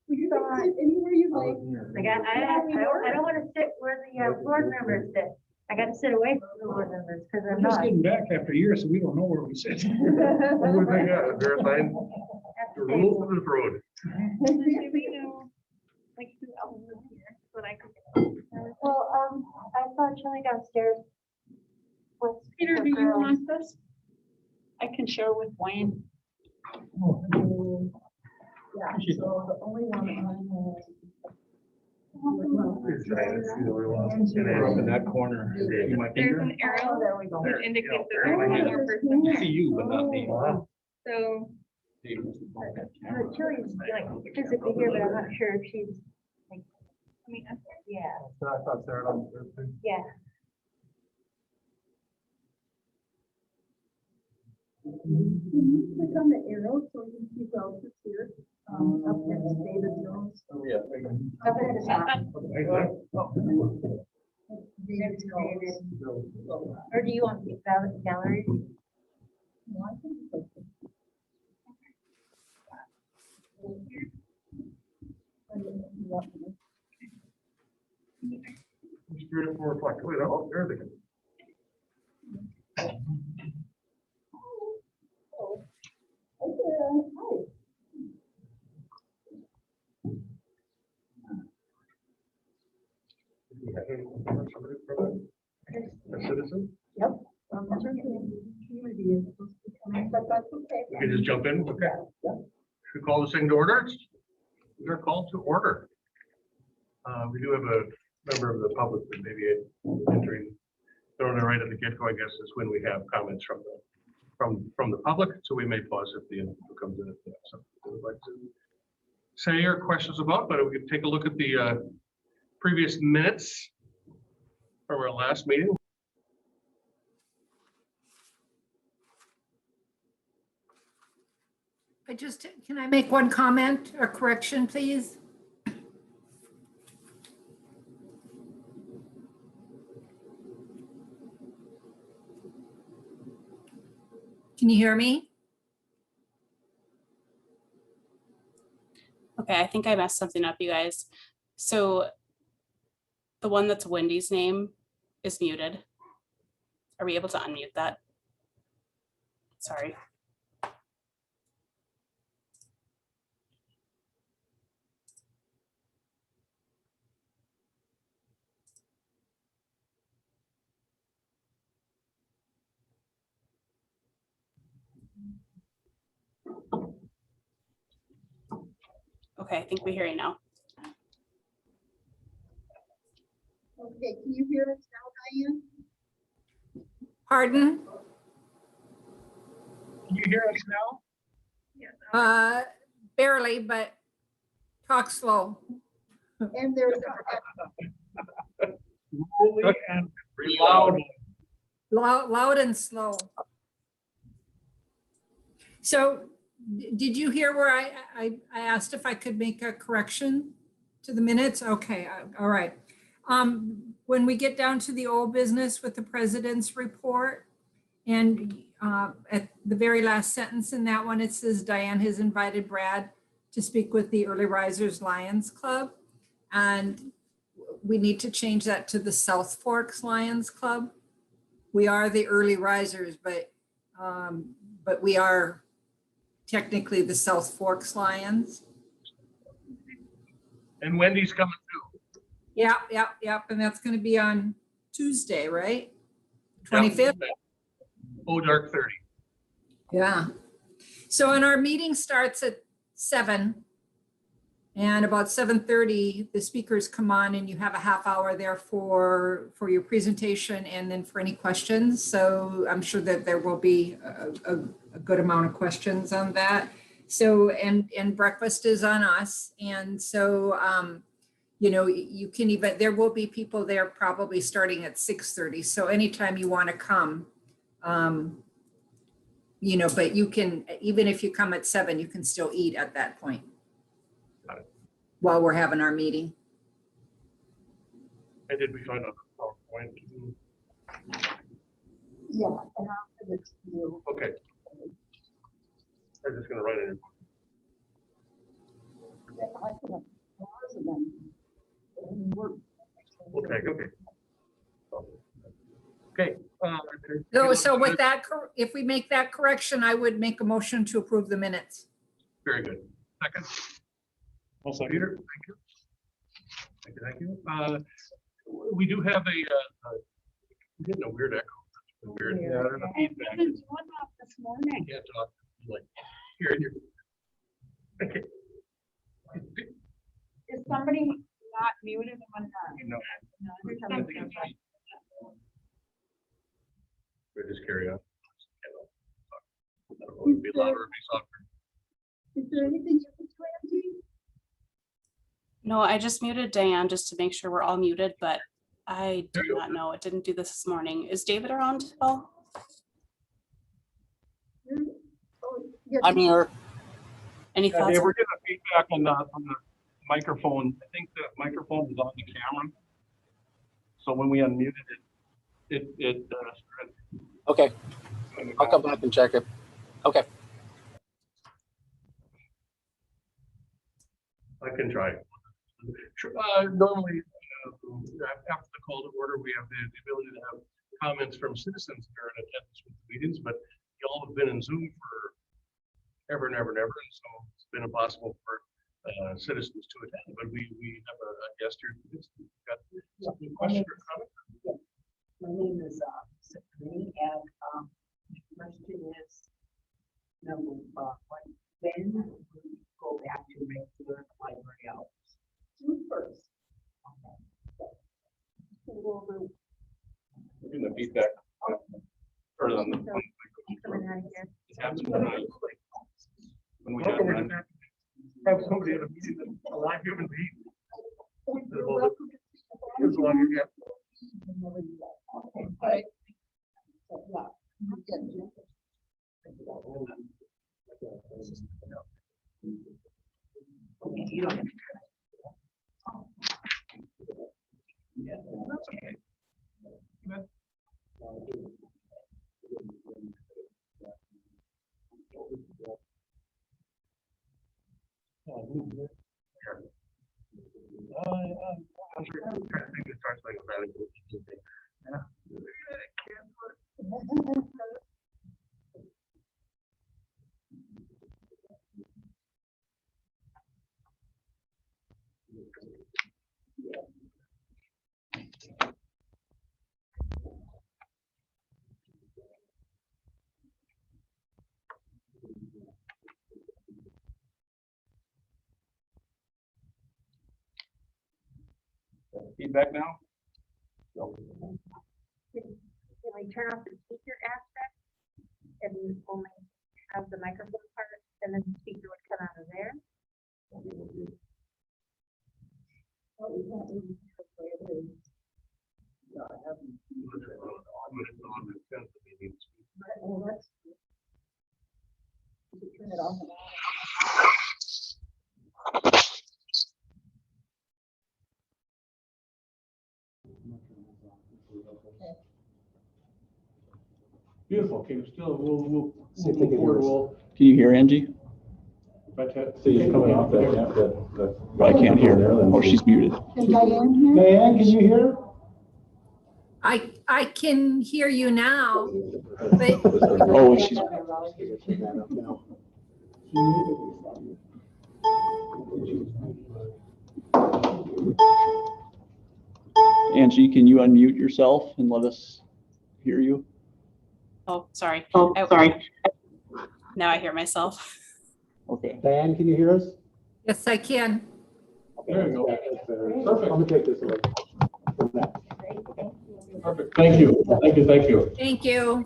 We You thought, can sit anywhere you like. I don't want to sit where the board members sit. I got to sit away from the board members because We're I'm just not. getting back after a year, so we don't know where we sit. What do they got? Is there a sign? At The the rules table. of the road. We know, like, who else is here, but I could. Well, I saw Chili downstairs. With Peter, her do you girls. want this? I can share with Wayne. Yeah, so the only one on. We're up in that corner. See my There's finger? an arrow There we go. that indicates that There, there's right one here. more person. I see you, but not me. So, But Chili's like physically here, but I'm not sure if she's, I mean, yeah, I thought Sarah on Thursday. yeah. Can you click on the arrow so you can see who else is here? Up next to David Jones. Yeah. Up at the top. David David. Jones. Or do you want the gallery? No, I think it's okay. Spirit of 4 o'clock. Wait, oh, there they go. Somebody from a citizen? Community is supposed to be coming, but that's okay. We can just jump in, okay? Should we call this thing to order? We are called to order. We do have a member of the public that may be entering, throwing it right at the get-go, I guess, is when we have comments from the public, so we may pause if the individual comes in if they have something they would like to say or questions about, but we can take a look at the previous minutes from our last meeting. Can I make one comment or correction, please? Can you hear me? Okay, I think I messed something up, you guys. So the one that's Wendy's name is muted. Are we able to unmute that? Sorry. Okay, I think we hear you now. Okay, can you hear us now, Diane? Pardon? Can you hear us now? Barely, but talk slow. And there's, Slowly and loudly. Loud and slow. So did you hear where I asked if I could make a correction to the minutes? Okay, all right. When we get down to the old business with the president's report, and at the very last sentence in that one, it says Diane has invited Brad to speak with the Early Risers Lions Club. And we need to change that to the South Forks Lions Club. We are the Early Risers, but we are technically the South Forks Lions. And Wendy's coming too. Yep. And that's going to be on Tuesday, right? 25th? Oh, dark 30. Yeah. So, and our meeting starts at 7. And about 7:30, the speakers come on and you have a half hour there for your presentation and then for any questions. So I'm sure that there will be a good amount of questions on that. So, and breakfast is on us. And so, you know, you can even, there will be people there probably starting at 6:30. So anytime you want to come, you know, but you can, even if you come at 7, you can still eat at that point. Got it. While we're having our meeting. And did we find out the PowerPoint? yeah, and after this, you. Okay. I'm just gonna write it in. Okay. Okay. So with that, if we make that correction, I would make a motion to approve the minutes. Very good. Second. Also, Peter, thank you. Thank you. We do have we're getting a weird echo. Weird. Yeah, I don't know. Feedback. There's one off this morning. Can't talk like here and here. Okay. Is somebody not muted and one not? No. No, they're I telling think me. it's- We'll just carry on. I don't know if it'd be louder or be softer. Is there anything you can do, Angie? No, I just muted Diane just to make sure we're all muted, but I There did you go. not know. It didn't do this morning. Is David around at all? Oh, yeah, I'm here. Any Yeah, thoughts? Dave, we're getting feedback on the microphone. I think the microphone is on the camera. So when we unmuted it, started. Okay, I'll come back and check it. Okay. I can try. Normally, after the call to order, we have the ability to have comments from citizens that are in attendance with the meetings, but y'all have been in Zoom for ever and ever and ever, and so it's been impossible for citizens to attend. But we have a guest here. Got a question or comment? My name is Stephanie, and the question is, number one, when will we go back to regular library hours? June 1st. We're getting the feedback. Or on the Coming out of here. it happens tonight. When we have Welcome, run- have somebody at a meeting, a live human being. As long as you have- Right. Okay, you don't have to. I'm trying to think it starts like a valid. Feedback now? Can we turn off the speaker aspect and only have the microphone part and then the speaker would come out of there? Well, that's. You can turn it off and Beautiful. Okay, we'll See if they can hear us. Can you hear Angie? See, it's coming off that, yeah, that. I can't hear her. Oh, she's muted. Can Diane hear? Diane, can you hear? I can hear you now. But Oh, she's, Angie, can you unmute yourself and let us hear you? Oh, sorry. Oh, sorry. Now I hear myself. Okay. Diane, can you hear us? yes, I can. There you go. Perfect. I'm gonna take this away. Perfect. Thank you. Thank you. Thank you.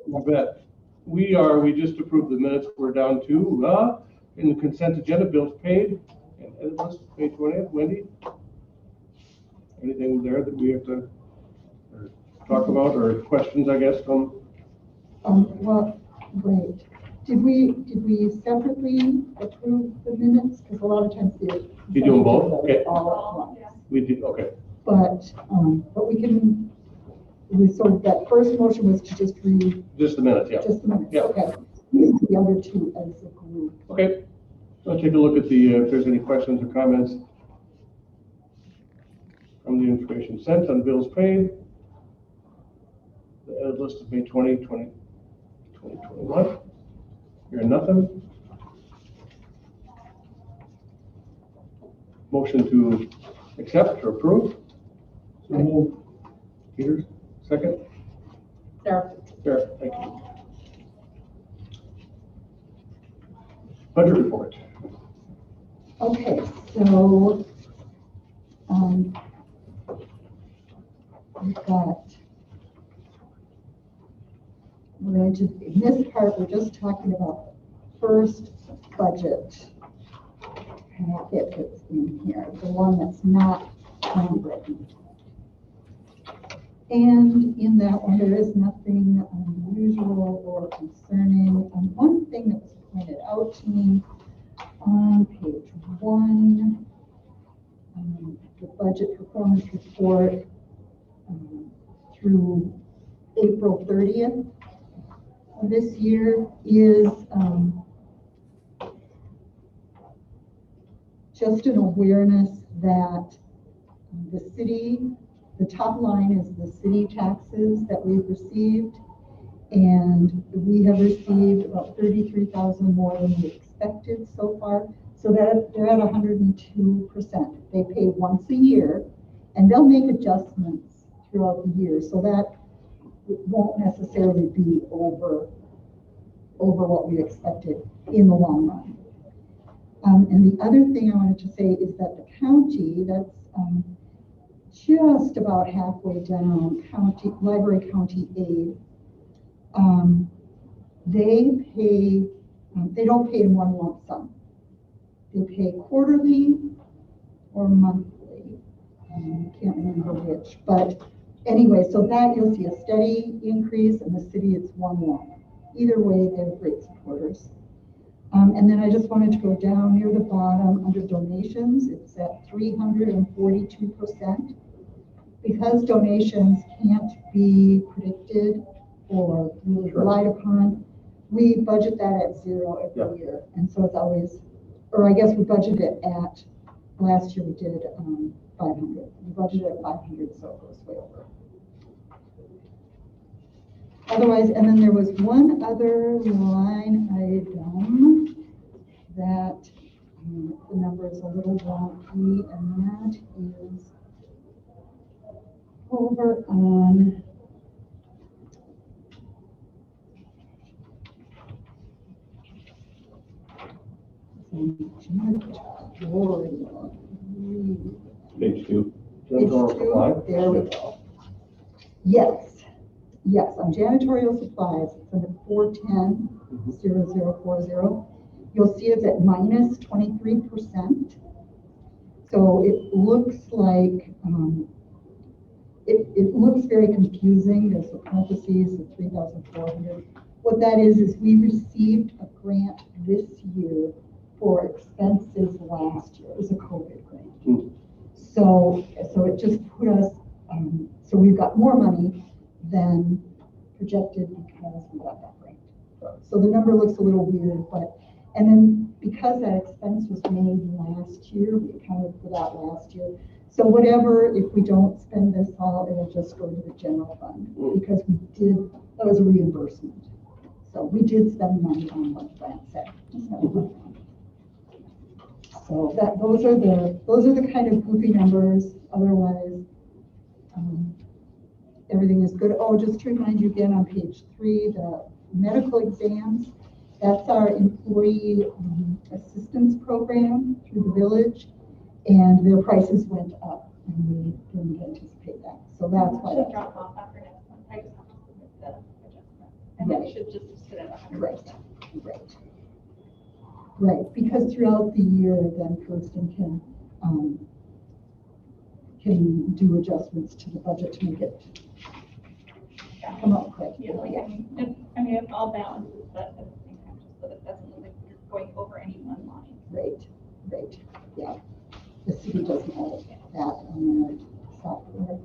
You bet. We just approved the minutes. We're down to, in the consent agenda, bills paid. And edit list, page 20, Wendy? Anything there that we have to talk about or questions, I guess, from? Well, great. Did we separately approve the minutes? Because a lot of times the. You do them both? Okay. All at once. We did, okay. But we can, so that first motion was to just read Just the minutes, yeah. just the minutes, Yeah. okay. The other two as a group. Okay. I'll take a look at the, if there's any questions or comments from the information sent on bills paid. The list of May 2021. Hearing nothing. Motion to accept or approve. So moved. Peters, second. Sarah. Sarah, thank you. Budget report. Okay, so, we've got, we're going to, in this part, we're just talking about first budget packet that's in here, the one that's not handwritten. And in that one, there is nothing unusual or concerning. One thing that was pointed out to me on page 1, the budget performance report through April 30th of this year is just an awareness that the city, the top line is the city taxes that we've received, and we have received about 33,000 more than we expected so far. So that they're at 102%. They pay once a year, and they'll make adjustments throughout the year, so that it won't necessarily be over what we expected in the long run. And the other thing I wanted to say is that the county, that's just about halfway down, library county aid, they pay, they don't pay in one lump sum. They pay quarterly or monthly. Can't remember which, but anyway, so that you'll see a steady increase. In the city, it's one lump. Either way, they're great supporters. And then I just wanted to go down near the bottom under donations. It's at 342%. Because donations can't be predicted or really relied upon, we budget that at 0 every year. And so it's always, or I guess we budgeted it at, last year we did 500. We budgeted at 500, so it goes way over. Otherwise, and then there was one other line item that the number is a little wonky, and that is over on Page 2. There we go. Yes, on janitorial supplies, it's under 410-0040. You'll see it's at minus 23%. So it looks like, it looks very confusing. There's the parentheses of 3,400. What that is we received a grant this year for expenses last year. It was a COVID grant. So it just put us, so we've got more money than projected because we got that grant. So the number looks a little weird, but, and then because that expense was made last year, we accounted for that last year. So whatever, if we don't spend this all, it'll just go to the general fund because we did, that was a reimbursement. So we did spend money on what the grant said. So that, those are the kind of goofy numbers. Otherwise, everything is good. Oh, just to remind you again on page 3, the medical exams, that's our employee assistance program through the village, and their prices went up, and we didn't anticipate that. So that's why. Should drop off after next one. I just have to submit the adjustment. And then it should just sit at 100%. Right, because throughout the year, then Kirsten can do adjustments to the budget to make it come out quick. Yeah, like, I mean, it's all balances, but at the same time, just so that it doesn't look like you're going over any one line. Right, yeah. The city doesn't have that on their software.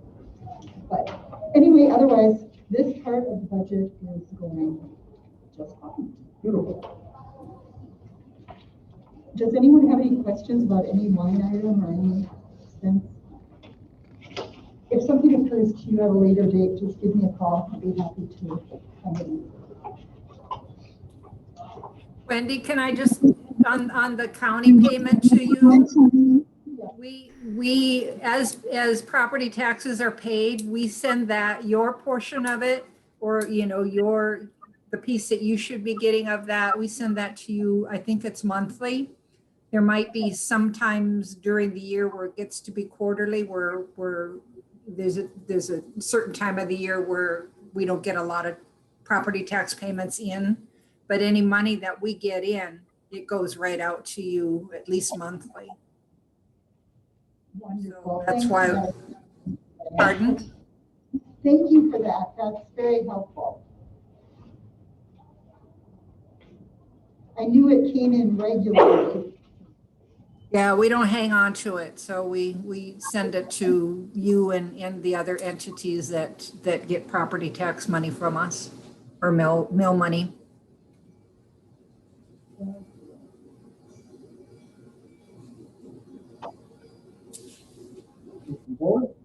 But anyway, otherwise, this part of the budget is going just fine. Beautiful. Does anyone have any questions about any line item or any expense? If something occurs to you at a later date, just give me a call. I'll be happy to come in. Wendy, can I just, on the county payment to you? We, as property taxes are paid, we send that, your portion of it, or, you know, the piece that you should be getting of that, we send that to you, I think it's monthly. There might be sometimes during the year where it gets to be quarterly, where there's a certain time of the year where we don't get a lot of property tax payments in, but any money that we get in, it goes right out to you at least monthly. Wonderful. That's Thank why, you. pardon? Thank you for that. That's very helpful. I knew it came in regularly. Yeah, we don't hang on to it. So we send it to you and the other entities that get property tax money from us, or mill money. Old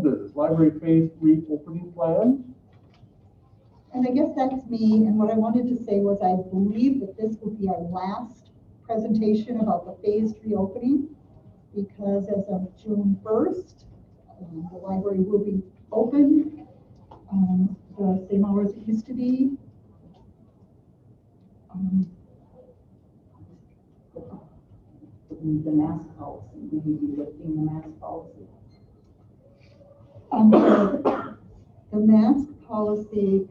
business, library phase 3 opening plan. And I guess that's me. And what I wanted to say was I believe that this will be our last presentation about the phase 3 opening, because as of June 1st, the library will be open the same hours it used to be. The mask policy, we may be lifting the mask policy. The mask policy,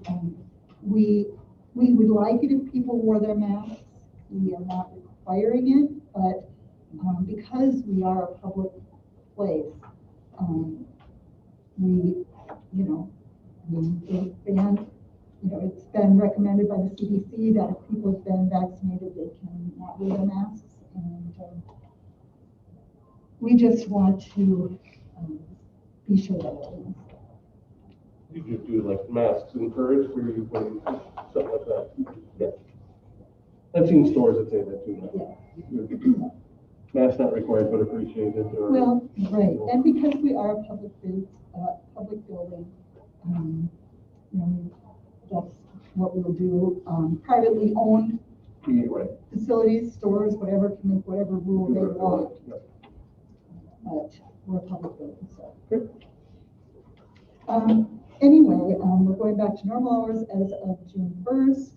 we would like it if people wore their masks. We are not requiring it, but because we are a public place, it's been recommended by the CDC that if people have been vaccinated, they can not wear their masks. And we just want to be sure that we're doing that. You could do like masks encouraged, or you can something like that. Yeah. I've seen stores that say that too. Yeah. Masks not required, but appreciated. Or, well, right, and because we are a public building, that's what we'll do. Privately owned facilities, stores, whatever, can make whatever rule they want. Yeah. But we're a public building, so. Good. Anyway, we're going back to normal hours as of June 1st,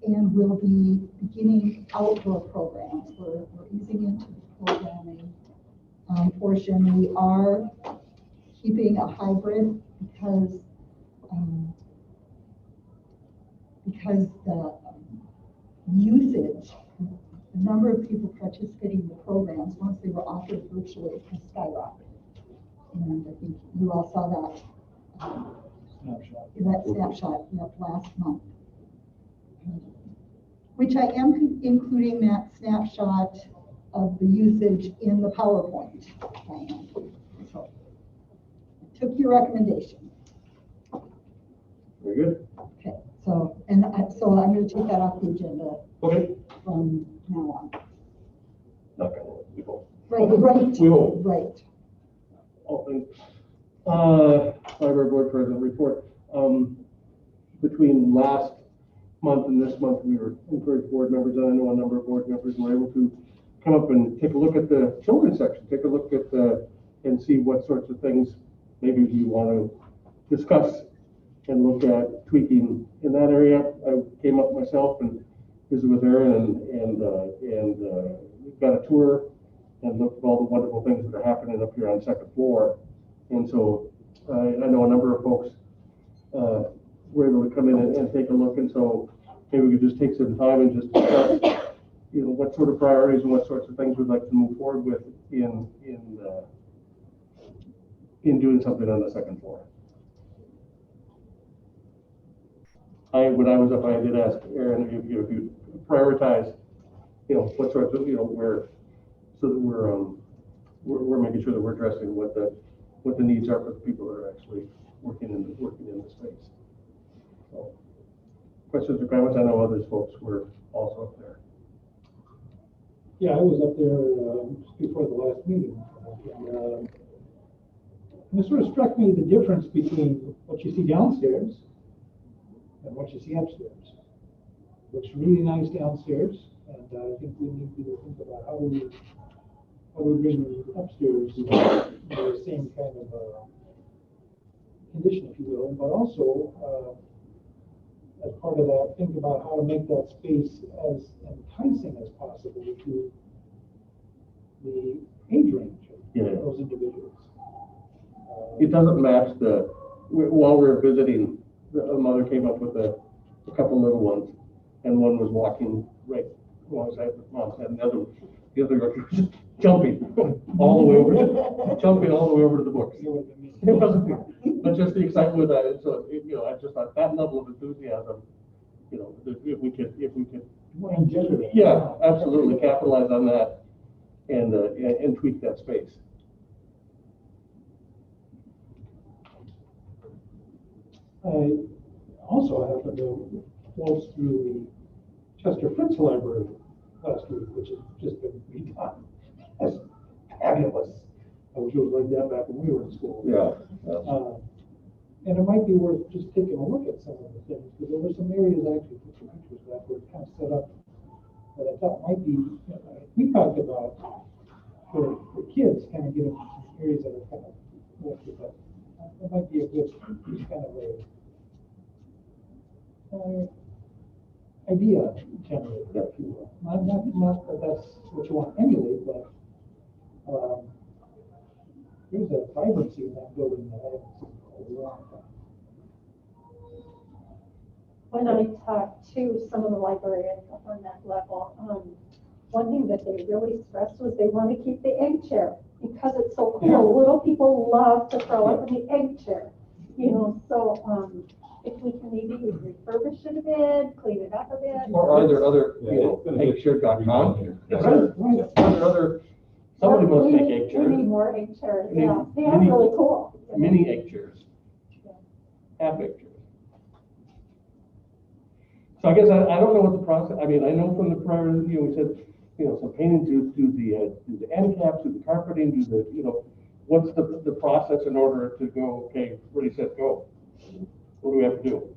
and we'll be beginning outdoor programs. We're easing into the programming portion. We are keeping a hybrid because the usage, the number of people participating in the programs once they were offered virtually has skyrocketed. And I think you all saw that. That snapshot last month, which I am including that snapshot of the usage in the PowerPoint. So I took your recommendation. Very good. Okay, so I'm going to take that off the agenda. Okay. From now on. Not gonna we hope. Right. We hope. Right. All things. Library board president report. Between last month and this month, we were encouraged board members, and I know a number of board members were able to come up and take a look at the children's section, take a look at and see what sorts of things maybe we want to discuss and look at tweaking in that area. I came up myself and visited with Erin and got a tour and looked at all the wonderful things that are happening up here on the second floor. And so I know a number of folks were able to come in and take a look. And so maybe we could just take some time and just discuss, what sort of priorities and what sorts of things we'd like to move forward with in doing something on the second floor. When I was up, I did ask Erin if you prioritize, what sorts of, where, so that we're making sure that we're addressing what the needs are for the people that are actually working in the space. So, questions or comments? I know others folks were also up there. Yeah, I was up there just before the last meeting. And it sort of struck me the difference between what you see downstairs and what you see upstairs. Looks really nice downstairs, and I think we need to think about how we bring the upstairs to the same kind of condition, if you will, but also as part of that, think about how to make that space as enticing as possible to the age range of those individuals. It doesn't match while we were visiting, a mother came up with a couple little ones, and one was walking right alongside the mom, and the other was just jumping all the way over to the books. It wasn't, but just the excitement with that, and so, I just thought that level of enthusiasm, if we could, yeah, absolutely capitalize on that and tweak that space. I also happened to waltz through the Chester Fritz Library last week, which has just been redone. That's fabulous. I wish it was like that back when we were in school. Yeah. And it might be worth just taking a look at some of the things, because there were some areas actually put some pictures that were kind of set up that I thought might be, we talked about for kids, kind of getting some areas that are kind of lifted, but it might be a good kind of a idea generator, if you will. Not that that's what you want to emulate, but there's a vibrancy in that building that I haven't seen for a long time. When I talked to some of the librarians on that level, one thing that they really stressed was they want to keep the egg chair because it's so cool. Yeah. Little people love to throw it in the egg chair, so if we can maybe refurbish it a bit, clean it up a bit. Or are there other, eggshirt.com? Somebody must make egg chairs. We need more egg chairs, yeah. They are really cool. Mini egg chairs. Half egg chairs. So I guess I don't know what the process, I mean, I know from the prior, we said, some painting, do the end caps, do the carpeting, do the, what's the process in order to go, okay, ready, set, go? What do we have to do?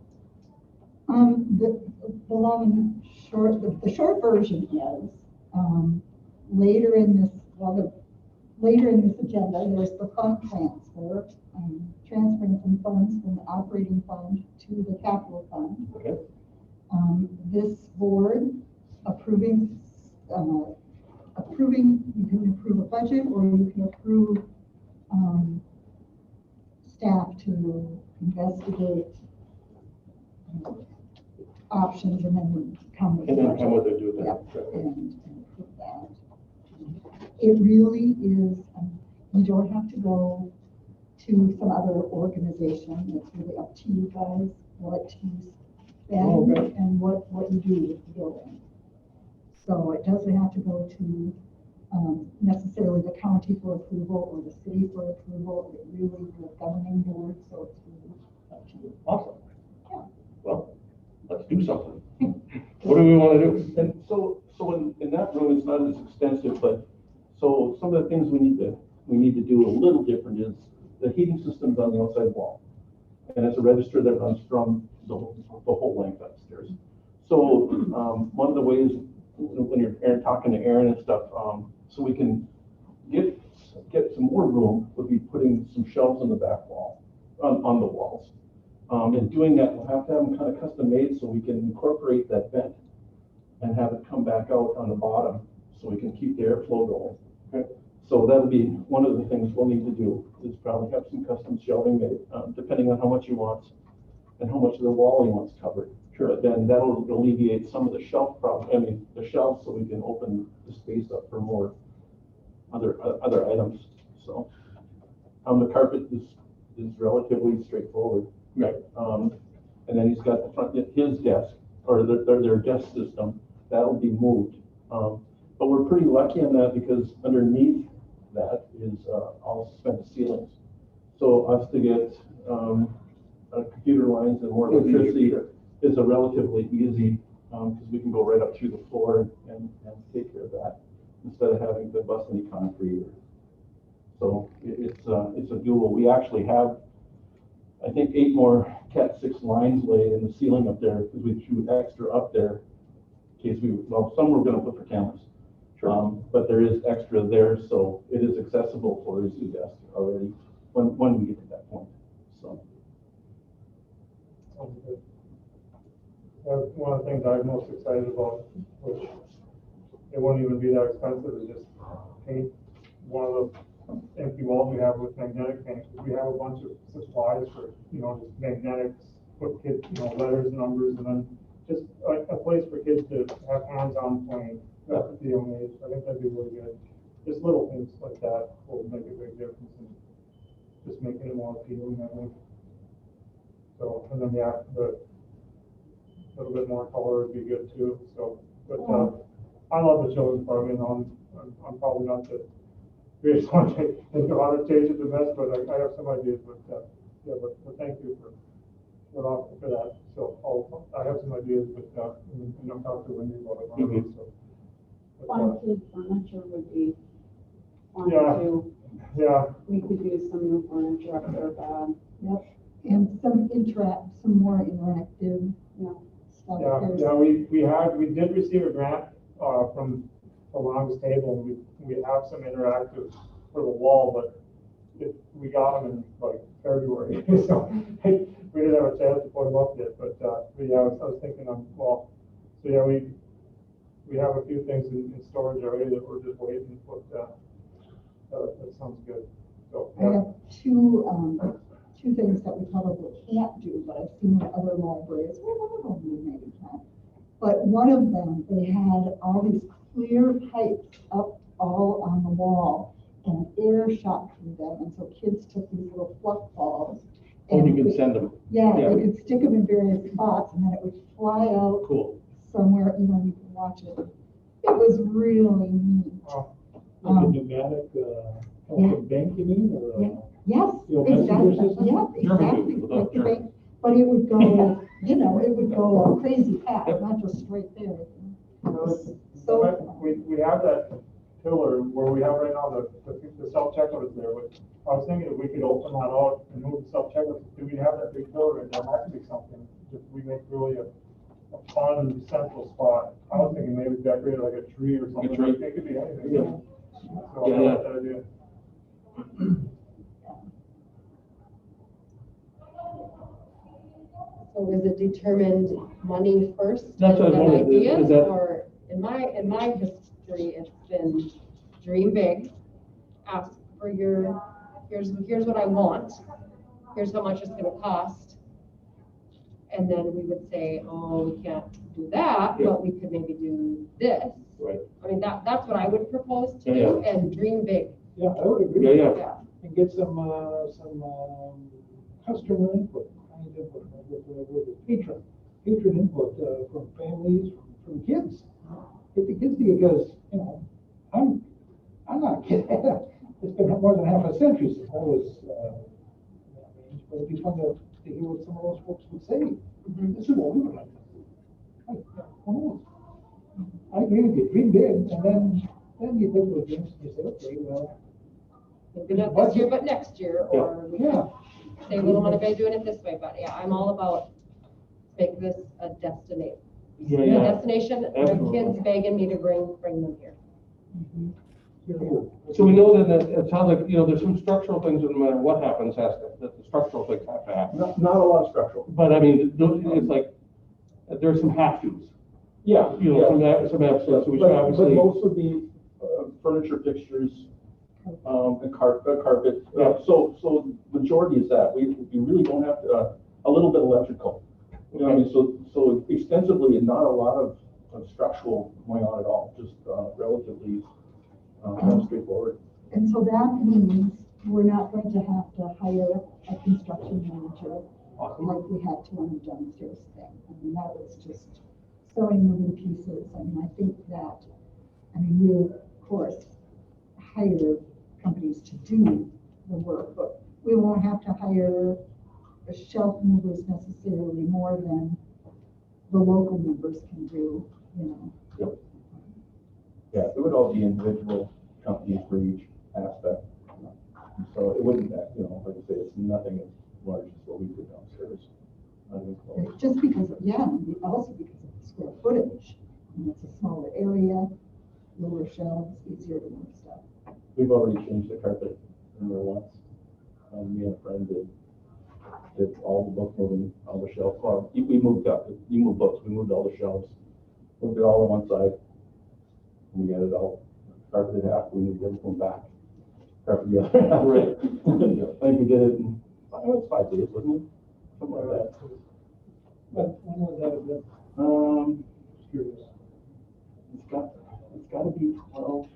The long and short, the short version is, later in this agenda, there's the fund transfer, transferring some funds from the operating fund to the capital fund. Okay. This board approving, you can approve a budget, or you can approve staff to investigate options and then come with and then come with it, do that. Yep, and approve that. It really is, you don't have to go to some other organization. It's really up to you guys what you spend and what you do with the building. So it doesn't have to go to necessarily the county for approval or the city for approval. It really is the governing board, so it's really up to you. Awesome. Yeah. Well, let's do something. What do we want to do? And so in that room, it's not as extensive, but so some of the things we need to do a little different is the heating system's on the outside wall, and it's a register that runs from the whole length upstairs. So one of the ways when you're talking to Aaron and stuff, so we can get some more room, would be putting some shelves on the back wall, on the walls. And doing that, we'll have to have them kind of custom made so we can incorporate that vent and have it come back out on the bottom so we can keep the airflow going. Okay. So that'll be one of the things we'll need to do, is probably have some custom shelving made, depending on how much you want and how much of the wall you want covered. Sure. But then that'll alleviate some of the shelf problem, the shelves, so we can open the space up for more other items. So the carpet is relatively straightforward. Right. And then he's got the front, his desk, or their desk system, that'll be moved. But we're pretty lucky on that because underneath that is all suspended ceilings. So us to get computer lines and more electricity is a relatively easy, because we can go right up through the floor and take care of that. instead of having to bust any concrete. So it's a dual. We actually have, I think, 8 more Cat 6 lines laid in the ceiling up there because we threw extra up there in case some we're going to put for cameras. But there is extra there, so it is accessible for enthusiasts already when we get to that point. So. One of the things I'm most excited about, which it won't even be that expensive, is just paint one of the empty walls we have with magnetic paint. We have a bunch of supplies for, just magnetics, put kids, letters, numbers, and then just a place for kids to have hands-on playing. That's at the young age. I think that'd be really good. Just little things like that will make a big difference in just making it more appealing, I think. So, and then the little bit more color would be good too. So, but I love the children's park. I'm probably not the greatest one to know how to change it the best, but I have some ideas. But yeah, but thank you for that. So I have some ideas, but and I'll talk to Wendy about it. So, Fun kid furniture would be fun Yeah. too. Yeah. We could use some new furniture up there, bad. Yep, and some more interactive Yeah. stuff. Yeah, There's- yeah, we did receive a grant, from the Long's Table, and we have some interactive for the wall, but we got them in like February, so we didn't have a chance to put them up yet, but yeah, I was thinking so yeah, we have a few things in storage already that we're just waiting, but that sounds good. So, I have two things that we probably can't do, but I've seen in other libraries, well, one of them we maybe can. But one of them, they had all these clear pipes up all on the wall and air shot through them, and so kids took these little fluff balls. And you they- can send them. Yeah, Yeah. they could stick them in various spots, and then it would fly out Cool. somewhere, you can watch it. It was really neat. Oh, Like a Um, pneumatic, yeah. bank, you mean, or? Yeah. Yes, You know, messenger exactly, system? yeah, exactly, German, like the German. bank, but it would go, it would go a crazy fast, not just straight there. So, We have that pillar where we have right now, the self-checkout is there, but I was thinking if we could open that out and move the self-checkout, do we have that big pillar right there? That could be something, if we make really a fun central spot. I was thinking maybe decorate like a tree or something, tree. it could be anything. Yeah. So I Yeah, like that idea. So is it determined money first That's what I and then wondered, is ideas, that- or in my history, it's been dream big, ask for here's what I want, here's how much it's gonna cost. And then we would say, oh, we can't do that, Yeah. but we could maybe do this. Right. I mean, that's what I would propose to Yeah, do, and dream big. Yeah, I would agree. Yeah, yeah. Yeah. And get some customer input, kind of, with patron input, from families, from kids. Get the kids together, because, I'm not a kid. It's been more than half a century since I was, that age, but it'd be fun to hear what some of those folks would say. This is what we would like to do. Who knows? I agree with you, dream big, and then you look at the dreams and you say, okay, well, Maybe not this year, but next year, or we yeah. could say we don't want to be doing it this way, but yeah, I'm all about make this a destination. Yeah, A yeah. destination, my Absolutely. kids begging me to bring them here. So we know that it sounds like, there's some structural things that no matter what happens, that the structural things have to happen. Not a lot of structural. But I mean, it's like, there's some have-tos. Yeah. Some absolutes, so we should But obviously. most of the furniture fixtures, and carpet, so majority is that, we really don't have to, a little bit electrical. I mean, so extensively, and not a lot of structural going on at all, just relatively straightforward. and so that means we're not going to have to hire a construction manager like we had to on the downstairs thing. I mean, that was just so many moving pieces. I mean, I think that, we'll, of course, hire companies to do the work, but we won't have to hire the shelf movers necessarily more than the local members can do, Yep. Yeah, it would all be individual companies for each aspect. So it wouldn't, like I say, it's nothing as large as what we did downstairs. It's just because of, also because of the square footage. And it's a smaller area, lower shelves, easier to move stuff. We've already changed the carpet in there once. Me and a friend did all the book moving, all the shelves. Well, we moved up, you moved books, we moved all the shelves, moved it all on one side. We got it all carpeted half, we moved everything back. Carpet the other half. Right. I think we did it in, it was 5 days, wasn't it? Something like that. But when was that event? Curious. It's got to be 12.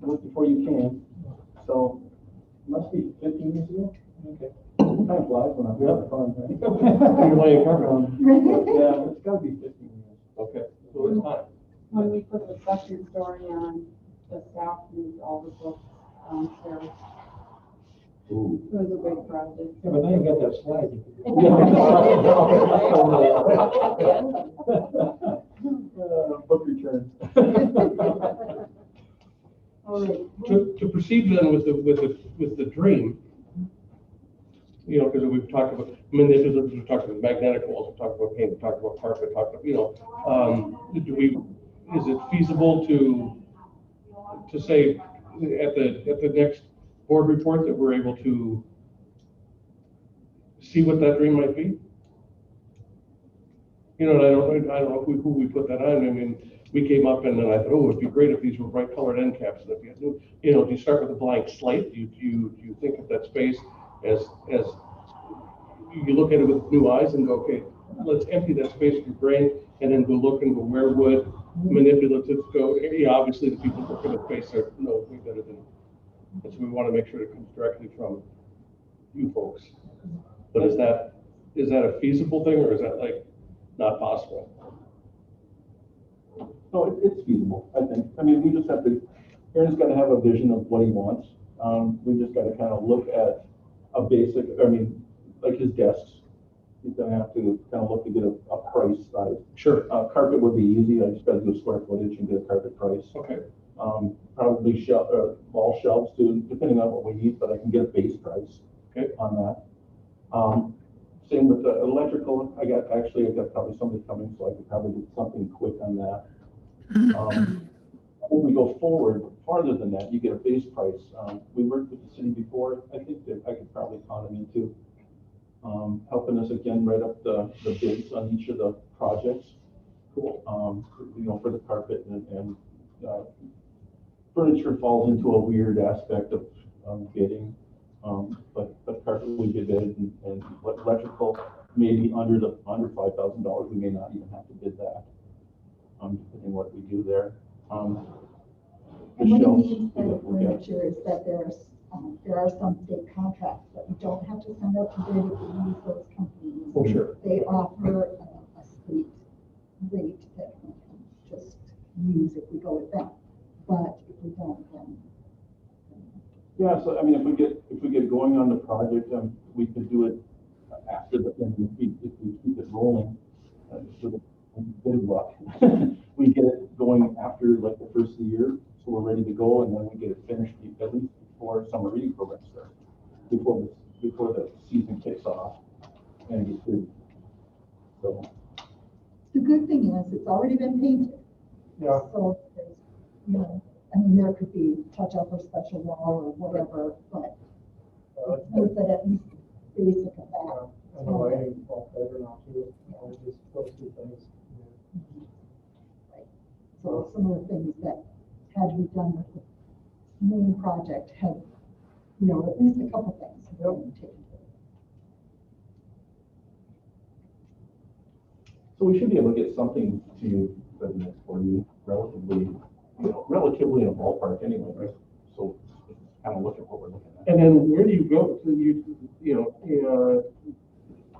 It was before you came, so it must be 15 years ago. Okay. Time flies when I'm having fun, right? You're laying carpet. Yeah, it's got to be 15 years. Okay, so it's time. When we put the second story on, the staff moved all the books downstairs. Ooh. It was a big project. Yeah, but now you got that slide. Book returns. All right. To proceed then with the dream, because we've talked about, we've talked about magnetic walls, we've talked about paint, we've talked about carpet, we've talked about, is it feasible to say at the next board report that we're able to see what that dream might be? And I don't know who we put that on. I mean, we came up and then I thought, oh, it'd be great if these were bright colored end caps. And if you had new, do you start with a blank slate? Do you think of that space as you look at it with new eyes and go, okay, let's empty that space of your brain and then go look and go, where would manipulatives go? Obviously the people working the space know way better than, and so we want to make sure it comes directly from you folks. But is that a feasible thing, or is that like not possible? No, it's feasible, I think. I mean, we just have to, Aaron's got to have a vision of what he wants. We just got to kind of look at a basic, like his desks. He's going to have to kind of look to get a price size. Sure. Carpet would be easy. I just got to do a square footage and get a carpet price. Okay. Probably wall shelves too, depending on what we need, but I can get a base price. Okay. On that. Same with the electrical. I got probably somebody coming, so I could probably get something quick on that. When we go forward, farther than that, you get a base price. We worked with the city before. I think that I could probably count them into helping us again write up the bids on each of the projects. Cool. For the carpet and furniture falls into a weird aspect of bidding. But carpet we did bid and electrical maybe under $5,000. We may not even have to bid that. Depending what we do there. And what it means by the furniture is that there are some state contracts that we don't have to send out to bid if we use those companies. Oh, sure. They offer a state rate that we can just use if we go with them. But if we don't, then. Yeah, so if we get going on the project, we could do it after if we keep it rolling. So the bit of luck. We get it going after like the first of the year, so we're ready to go, and then we get it finished at least before summer reading program starts, before the season kicks off and gets good. So The good thing is it's already been painted. Yeah. So there's, there could be touch up or special wall or whatever, but it's nice that at least basic of that. And the lighting fall better now too, just those two things. Right. So some of the things that had we done with the main project had, at least a couple things have been taken care of. So we should be able to get something to you for the next 40 relatively in a ballpark anyway, right? So kind of look at what we're looking at. And then where do you go? So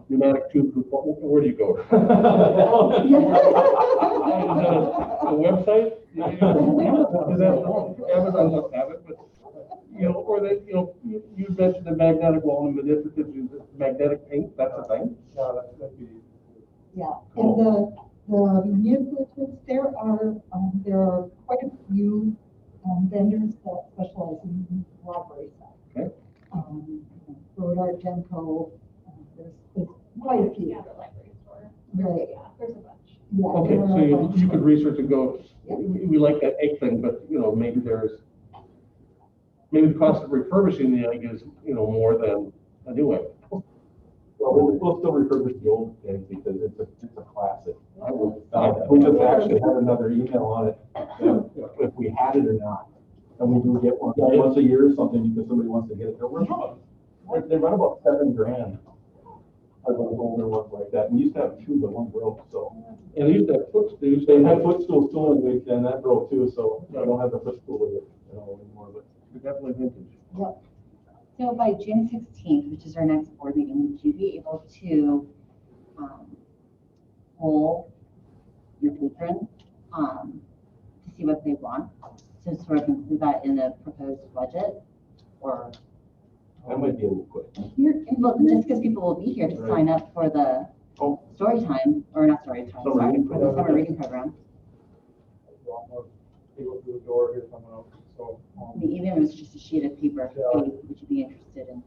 pneumatic tube, where do you go? A website? Amazon doesn't have it, but or that you mentioned the magnetic wall and magnetic paint. That's a thing. Yeah, and The manipulatives, there are quite a few vendors that specialize in library stuff. Okay. Road Art, Genco, there's quite a few. Yeah, the library store. Right. Yeah, there's a bunch. Yeah, Okay, there so are a you bunch. could research and go, we like that egg thing, but, maybe maybe the cost of refurbishing the egg is, more than a new egg. Well, we'll still refurbish the old egg because it's a classic. I will. We just actually had another email on it, that if we had it or not. And we do get one once a year or something because somebody wants to get it. They run about $7,000. Are those older ones like that. We used to have two, but one broke, so. And they used to have footstools. They had footstools too, and that broke too, so I don't have the footstool with it anymore, but. Definitely vintage. Yep. So by June 16th, which is our next board meeting, would you be able to poll your patrons to see what they want? To sort of include that in the proposed budget? Or That might be a little quick. well, just because people will be here to Right. sign up for the story time, or not story time, Summer sorry, reading for the summer reading program. A lot more people through the door here coming up, so. I mean, even if it was just a sheet of paper, Yeah. would you be interested in?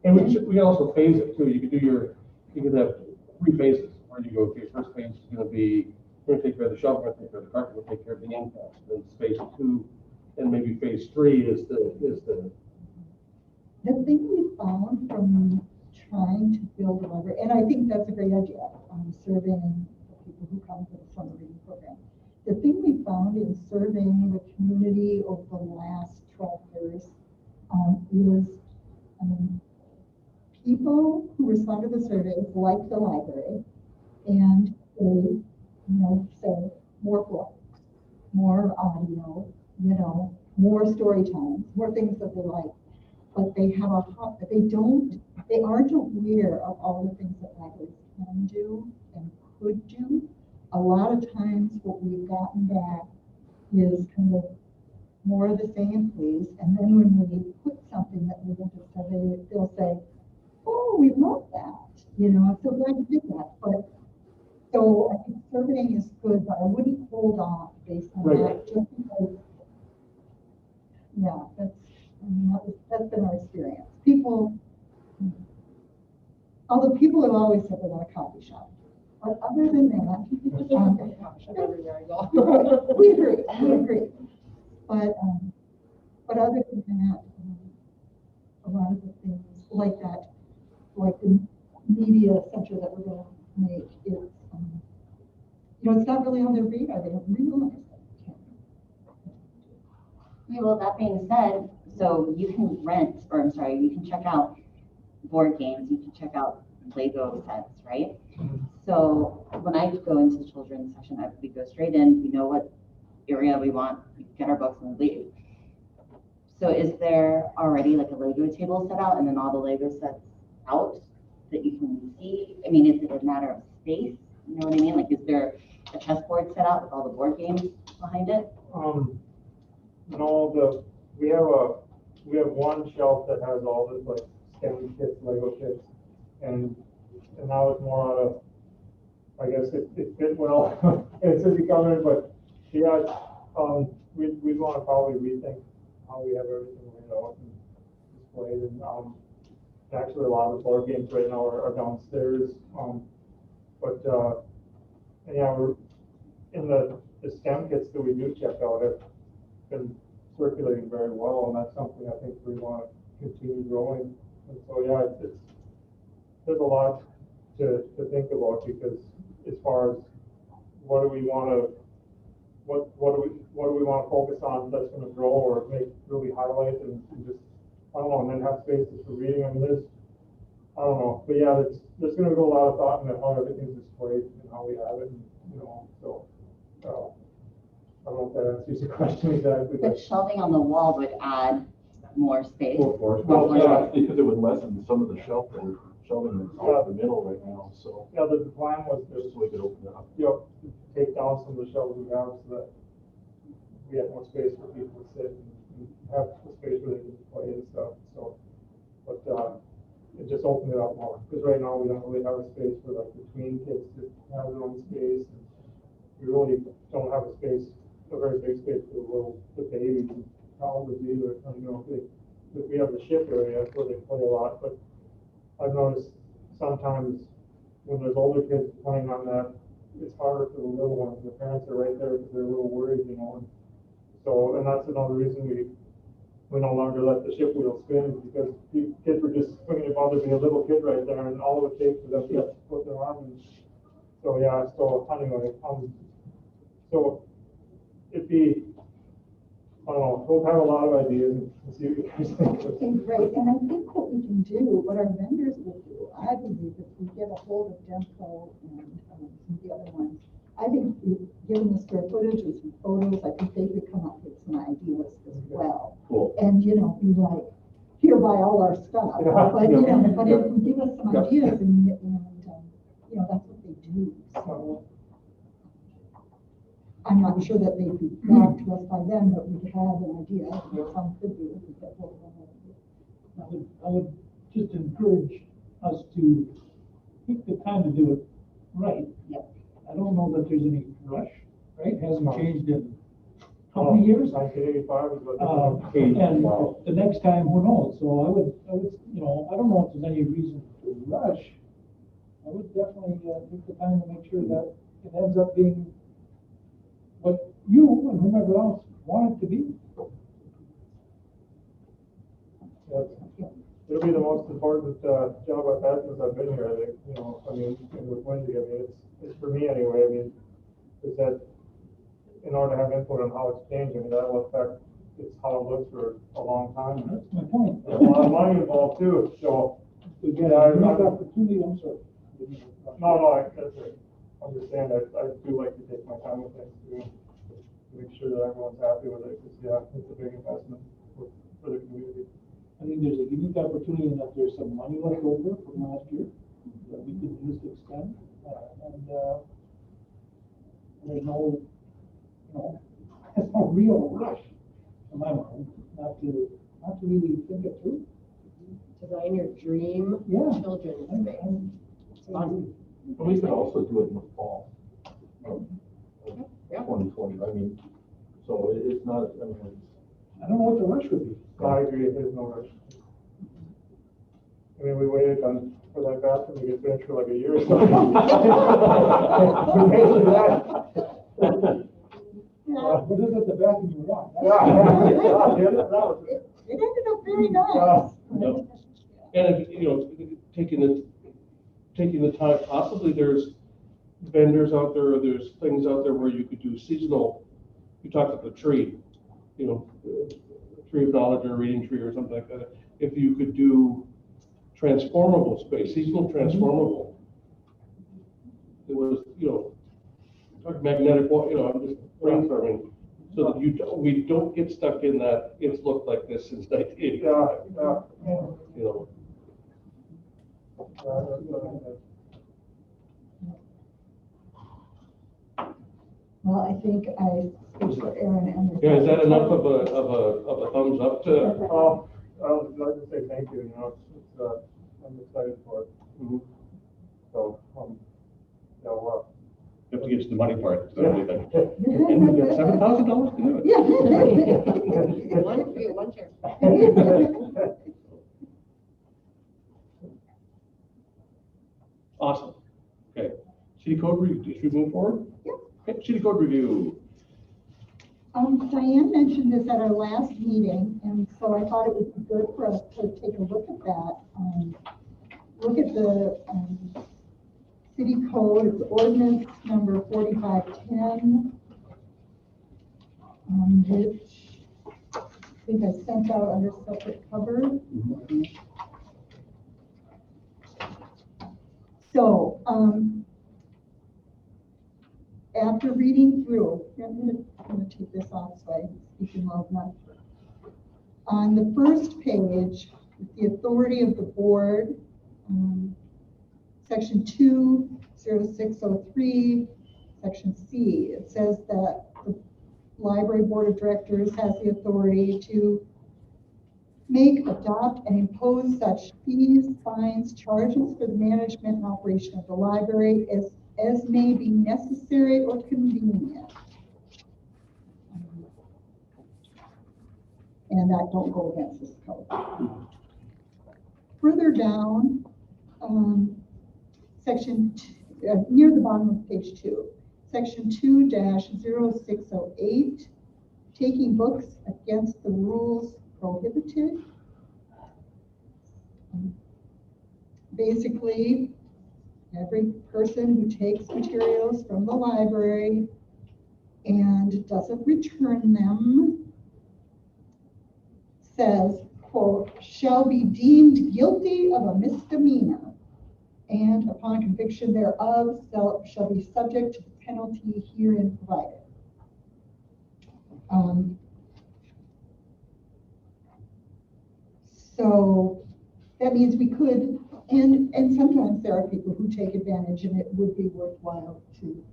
And we can also phase it too. You could have 3 phases where you go, okay, first phase is gonna be, we're gonna take care of the shelf, we're gonna take care of the carpet, we'll take care of the end cap. Then phase 2, and maybe phase 3 is the. The thing we found from trying to build a library, and I think that's a great idea, serving the people who come to the summer reading program. The thing we found in serving the community over the last 12 years is people who respond to the surveys like the library, and they, say more books, more audio, more story times, more things that they like. But they have they aren't aware of all the things that libraries can do and could do. A lot of times what we've gotten back is kind of more of the same, please. And then when we put something that we want to say, they'll say, oh, we love that. I'm so glad you did that. But so I think surveying is good, but I wouldn't hold off based on that just because, yeah, that's been our experience. Although people have always said they want a coffee shop. But other than that, we agree. But other than that, a lot of the things like that, like the media center that we're going to make, it's not really on their radar. They don't realize it. Okay, well, that being said, so you can you can check out board games, you can check out Lego sets, right? So when I go into the children's section, we go straight in, we know what area we want, we get our books and we leave. So is there already like a Lego table set out and then all the Lego sets out that you can see? I mean, is it a matter of space? You know what I mean? Like, is there a chessboard set out with all the board games behind it? No, we have one shelf that has all this like STEM kits, Lego kits, and now it's more out of, I guess it fit well. It's a becoming, but yeah, we'd want to probably rethink how we have everything laid out and displayed, and actually a lot of the board games right now are downstairs, and yeah, we're in the STEM kits that we do check out have been circulating very well, and that's something I think we want to continue growing. And so yeah, there's a lot to think about, because as far as what do we want to focus on that's going to grow or make really highlight and just, I don't know, and then have spaces for reading. I mean, I don't know, but yeah, there's going to go a lot of thought into how everything's displayed and how we have it, and so I don't know if that answers your question exactly. But shelving on the wall would add more space. Of course, well, yeah, because it would lessen some of the shelving that's out the middle right now, so. Yeah, the plan was just so we could open it up. Take down some of the shelves we have so that we have more space for people to sit and have the space where they can play and stuff, so. But it just opened it up more, because right now we don't really have a space for like the tween kids to have their own space. And we really don't have a space, a very big space for the babies and toddlers either. You know, we have the shift area where they play a lot, but I've noticed sometimes when there's older kids playing on that, it's harder for the little ones. The parents are right there because they're a little worried, you know. And that's another reason we no longer let the shift wheel spin, because kids were just swinging above there, being a little kid right there, and all it would take for them to put their arm in. So yeah, so anyway, so it'd be, I don't know, we'll have a lot of ideas and see what you guys think. Okay, great, and I think what we can do, what our vendors will do, I believe, if we get a hold of Demco and some of the other ones, I think given the square footage and some photos, I think they could come up with some ideas as well. Cool. And, you know, be like, here, buy all our stuff, but, you know, but if you give us some ideas and, you know, that's what they do, so. I'm not sure that they'd be back to us by then, but we'd have an idea, some could be. I would just encourage us to take the time to do it right. Yep. I don't know that there's any rush, right? Hasn't changed in how many years? 1985 is what. And the next time, who knows? So I would, you know, I don't know if there's any reason to rush. I would definitely take the time to make sure that it ends up being what you and whomever else want it to be. It'll be the most important job I've had since I've been here, I think, you know, I mean, with Wendy, I mean, it's for me anyway, I mean, is that in order to have input on how it's changing, that will affect it's how it looks for a long time. That's my point. There's a lot of money involved too, so. Again, Yeah, opportunity, I'm sorry. No, that's it. I'm just saying that I do like to take my time with things to make sure that everyone's happy with it, because yeah, it's a big investment for the community. I think there's a unique opportunity in that there's some money left over from last year that we could use to extend, and there's no, you know, there's no real rush in my mind, not to really think it through. Design your dream children's space. It's fun. But we could also do it in the fall of 2020, I mean, so it's not, I mean, I don't know what the rush would be. I agree, there's no rush. I mean, we waited for that bathroom to get finished for like a year or so. What is it, the bathroom you want? It ended up very nice. And if, you know, taking the time, possibly there's vendors out there, or there's things out there where you could do seasonal, you talked about the tree, you know, tree of knowledge or a reading tree or something like that. If you could do transformable space, seasonal transformable, it was, you know, like magnetic wall, you know, I'm just brainstorming, so that we don't get stuck in that it's looked like this since 1985. You know. Well, I think I speak for Aaron and. Yeah, is that enough of a thumbs up to? Oh, I'd like to say thank you, you know, it's, I'm excited for it. So, yeah, well. you have to get to the money part, so Yeah. everything. And we got $7,000 to do it. Yeah. One for you, one chair. Awesome. Okay. City code review, should we move forward? Yep. Okay, city code review. Diane mentioned this at our last meeting, and so I thought it would be good for us to take a look at that. Look at the city code, it's ordinance number 4510, which I think I sent out under separate cover. So, after reading through, I'm gonna take this off so I'm speaking loud enough. On the first page, the authority of the board, section 20603, section C, it says that the library board of directors has the authority to make, adopt, and impose such fees, fines, charges for the management and operation of the library as may be necessary or convenient. And that don't go against this code. Further down, near the bottom of page 2, section 2-0608, taking books against the rules prohibited. Basically, every person who takes materials from the library and doesn't return them says, quote, shall be deemed guilty of a misdemeanor, and upon conviction thereof shall be subject to the penalty herein provided. So that means we could, and sometimes there are people who take advantage, and it would be worthwhile to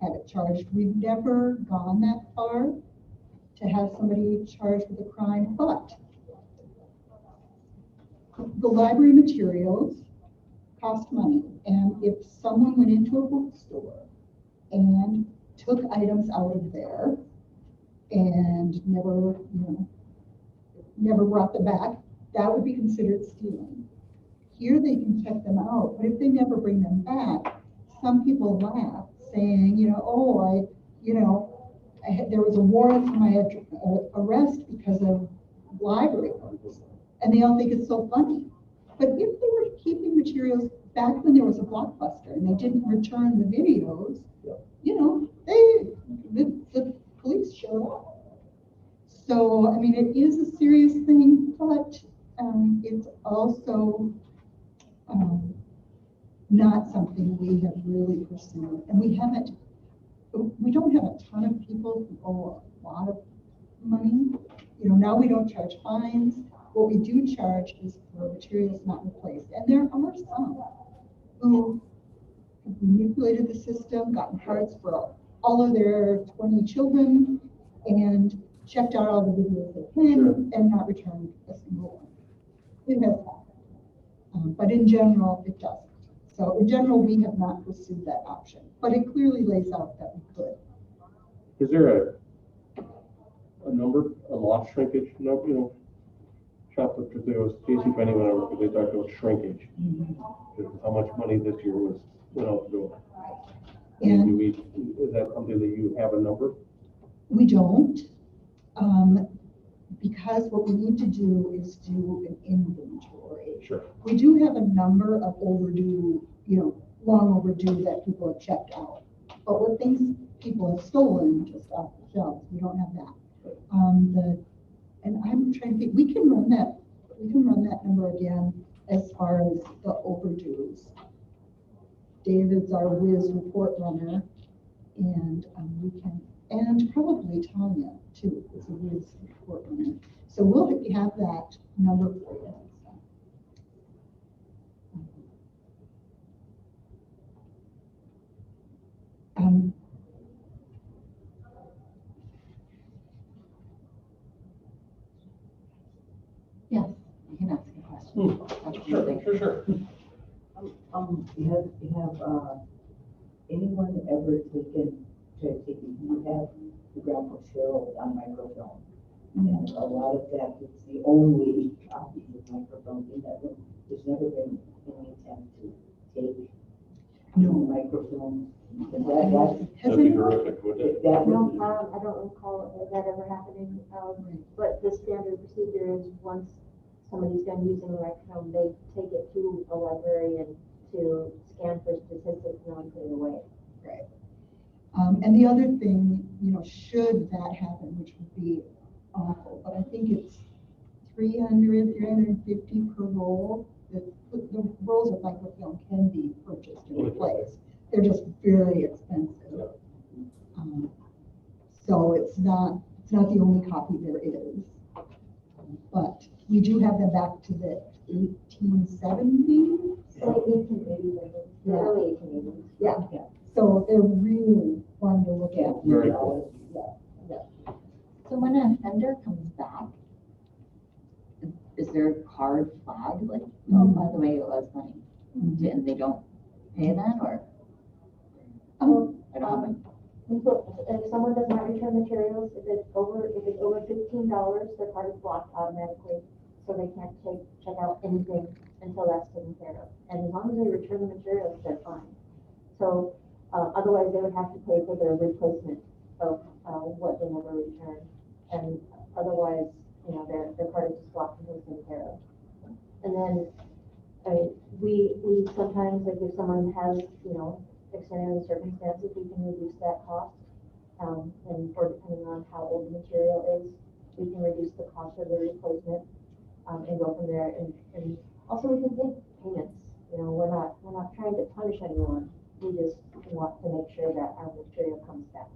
have it charged. We've never gone that far to have somebody charged with a crime, but the library materials cost money, and if someone went into a bookstore and took items out of there and never brought them back, that would be considered stealing. Here they can check them out, but if they never bring them back, some people laugh, saying, there was a warrant for my arrest because of library books. And they all think it's so funny. But if they were keeping materials back when there was a Blockbuster and they didn't return the videos, the police showed up. So, I mean, it is a serious thing, but it's also not something we have really pursued. And we don't have a ton of people who owe a lot of money. Now we don't charge fines. What we do charge is for materials not replaced. And there are some who have manipulated the system, gotten parts for all of their 20 children, and checked out all the videos they can and not returned a single one. It has happened. But in general, it doesn't. So in general, we have not pursued that option. But it clearly lays out that we could. Is there a number, a loss shrinkage, shoplifter, there was JCPenney went over, because they talked about shrinkage. How much money this year went out the door. And is that something that you have a number? we don't, because what we need to do is do an inventory. Sure. We do have a number of overdue, long overdue that people have checked out. But what things people have stolen just off the shelves, we don't have that. And I'm trying to think, we can run that number again as far as the overdues. David's our whiz report runner, and and probably Tanya too is a whiz report runner. So we'll have that number for you. Yes, you can ask a question. Sure. Have anyone ever you have the Grandpa Cheryl on microfilm? And a lot of that is the only copy of microfilm in that room. There's never been any attempt to take microfilm. That'd be horrific, wouldn't it? That No, would be. I don't recall that ever happening, but the standard procedure is once somebody's done using the microfilm, they take it to a librarian to scan for statistics and then put it away. Right. And the other thing, should that happen, which would be awful, but I think it's 350 per roll. The rolls of microfilm can be purchased and replaced. They're just very expensive. So it's not the only copy there is. But we do have them back to the 1870s. So 1880s, Yeah. early 1880s. Yeah. So they're really fun to look at. Very cool. Yeah. So when an offender comes back, is there a card flag, like, oh, by the way, it was money? And they don't pay then, or? I don't know. If someone does not return materials, if it's over $15, their card is blocked automatically. So they can't check out anything until that's taken care of. And as long as they return the materials, they're fine. So, otherwise they would have to pay for their replacement of, what they never returned. And otherwise, you know, their card is just blocked until it's taken care of. And then, we sometimes, like if someone has, you know, extenuating circumstances, we can reduce that cost. And for depending on how old the material is, we can reduce the cost of the replacement, and go from there. And also we can take payments. You know, we're not trying to punish anyone. We just want to make sure that our material comes back.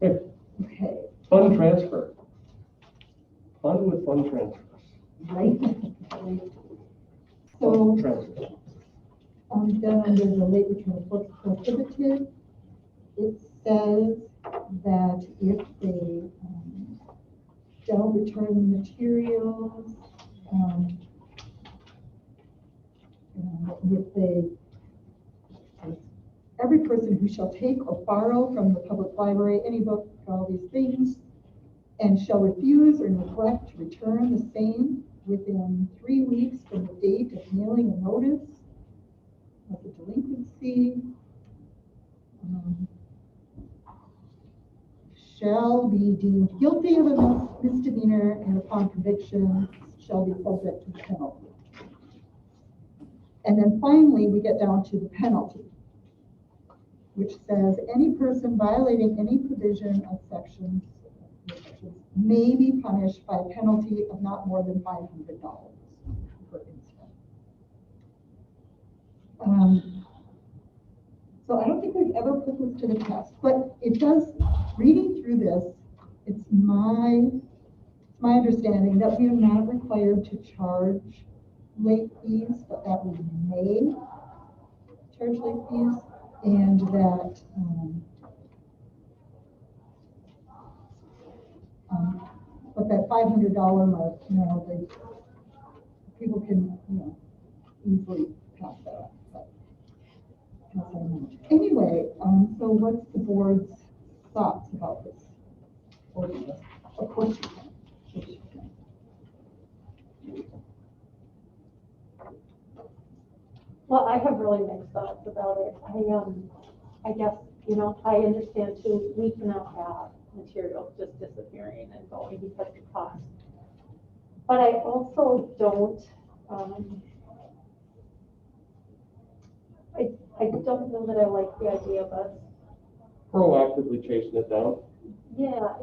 Okay. Fund transfer. Fun with fund transfers. Right. So, Transfer. then under the late return of books prohibited, it says that if they don't return the materials, if they, every person who shall take or borrow from the public library any book, all these things, and shall refuse or neglect to return the same within 3 weeks from the date of mailing a notice of the delinquency, shall be deemed guilty of a misdemeanor and upon conviction shall be subject to penalty. And then finally, we get down to the penalty, which says any person violating any provision of sections may be punished by a penalty of not more than $500 per incident. So I don't think we've ever put this to the test, but it does, reading through this, it's my understanding that we are not required to charge late fees, but that we may charge late fees, and that but that $500 mark, you know, people can, you know, easily pass that up. Anyway, so what's the board's thoughts about this ordinance? Of course you can. Well, I have really mixed thoughts about it. I guess, you know, I understand too, we cannot have materials just disappearing and going because of cost. But I also don't, I don't know that I like the idea of us. Proactively chasing it down. Yeah.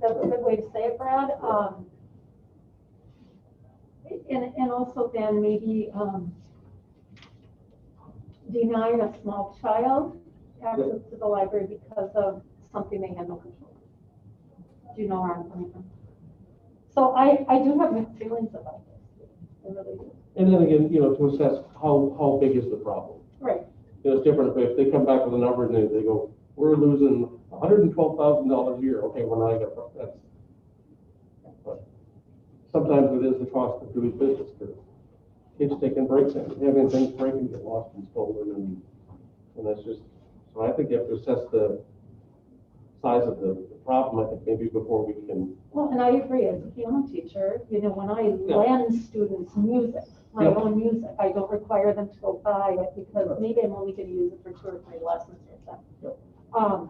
That's a good way to say it, Brad. And also then maybe denying a small child access to the library because of something they had no control. Do you know where I'm coming from? So I do have mixed feelings about this. I really do. And then again, you know, to assess how big is the problem. Right. You know, it's different if they come back with a number and they go, we're losing $112,000 a year. Okay, well now I got that's. But sometimes it is the cost of doing business because kids taking breaks and having things break and get lost and stolen, and that's just. So I think you have to assess the size of the problem. I think maybe before we can. Well, and I agree. As a piano teacher, you know, when I lend students music, my own music, I don't require them to go buy it because maybe I'm only going to use it for 2 or 3 lessons or something. I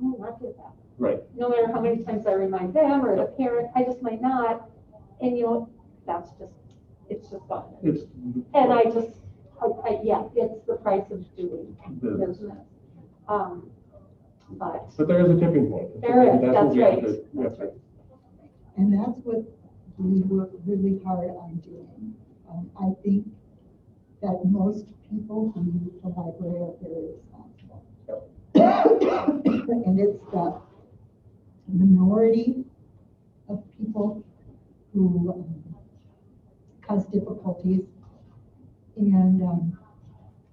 will not do that. Right. No matter how many times I remind them or the parent, I just might not. And you know, that's just, it's just fun. And I just, yeah, it's the price of doing business. But there is a tipping point. There is, that's right. That's right. And that's what we work really hard on doing. I think that most people who use the library are very responsible. And it's the minority of people who cause difficulties. And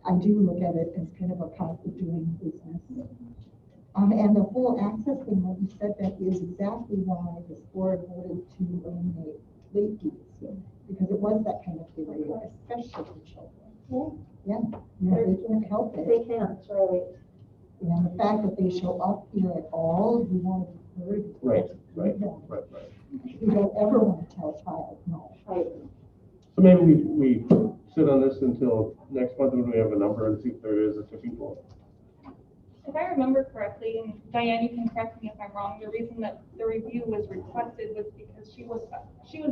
I do look at it as kind of a cost of doing business. And the full access thing, like you said, that is exactly why this board voted to eliminate late fees, because it was that kind of barrier, especially for children. Yeah, they can't help it. They can't, right. And the fact that they show up here at all, you want to be heard. Right. You don't ever want to tell a child, no. Right. So maybe we sit on this until next month when we have a number and see if there is a tipping point. If I remember correctly, and Diane, you can correct me if I'm wrong, the reason that the review was requested was because she was